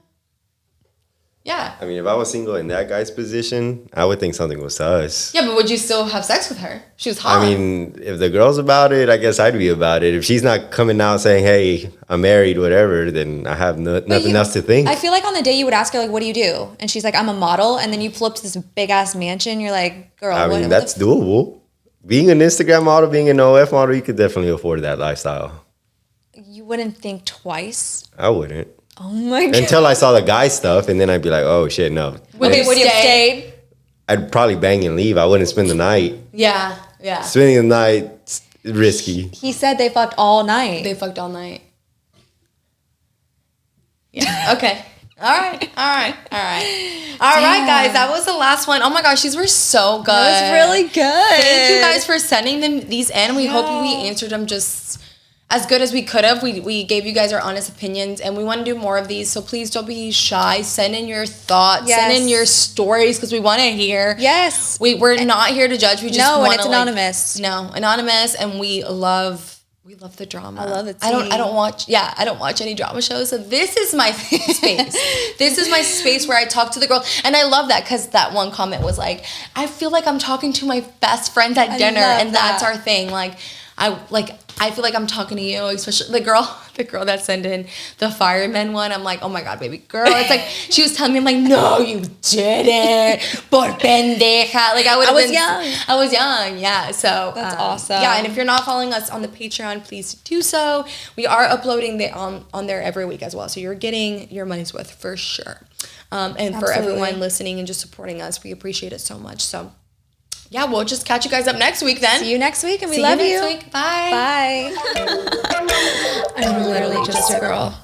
Yeah. I mean, if I was single in that guy's position, I would think something was sus. Yeah, but would you still have sex with her? She was hot. I mean, if the girl's about it, I guess I'd be about it. If she's not coming out saying, hey, I'm married, whatever, then I have nothing else to think. I feel like on the day you would ask her, like, what do you do? And she's like, I'm a model. And then you pull up to this big-ass mansion. You're like, girl, I mean, that's doable. Being an Instagram model, being an OF model, you could definitely afford that lifestyle. You wouldn't think twice? I wouldn't. Oh my God. Until I saw the guy stuff, and then I'd be like, oh shit, no. Would you have stayed? I'd probably bang and leave. I wouldn't spend the night. Yeah. Spending the night, risky. He said they fucked all night. They fucked all night. Yeah. Okay. All right, guys. That was the last one. Oh my gosh, these were so good. That was really good. Thank you guys for sending these in. We hope we answered them just as good as we could have. We gave you guys our honest opinions, and we want to do more of these. So please don't be shy. Send in your thoughts. Yes. Send in your stories because we want to hear. Yes. We're not here to judge. We just want to. No, and it's anonymous. Anonymous, and we love the drama. I love it. I don't watch any drama shows. So this is my space. This is my space where I talk to the girl. And I love that because that one comment was like, I feel like I'm talking to my best friends at dinner. And that's our thing. I feel like I'm talking to you, especially the girl that sent in the fireman one. I'm like, oh my God, baby girl. It's like, she was telling me, I'm like, no, you didn't. Por pendeja. Like, I was young. Yeah. So that's awesome. Yeah. And if you're not following us on the Patreon, please do so. We are uploading on there every week as well. So you're getting your money's worth for sure. And Absolutely. For everyone listening and just supporting us, we appreciate it so much. So yeah, we'll just catch you guys up next week then. See you next week, and we love you. See you next week. Bye. Bye. I'm literally just a girl.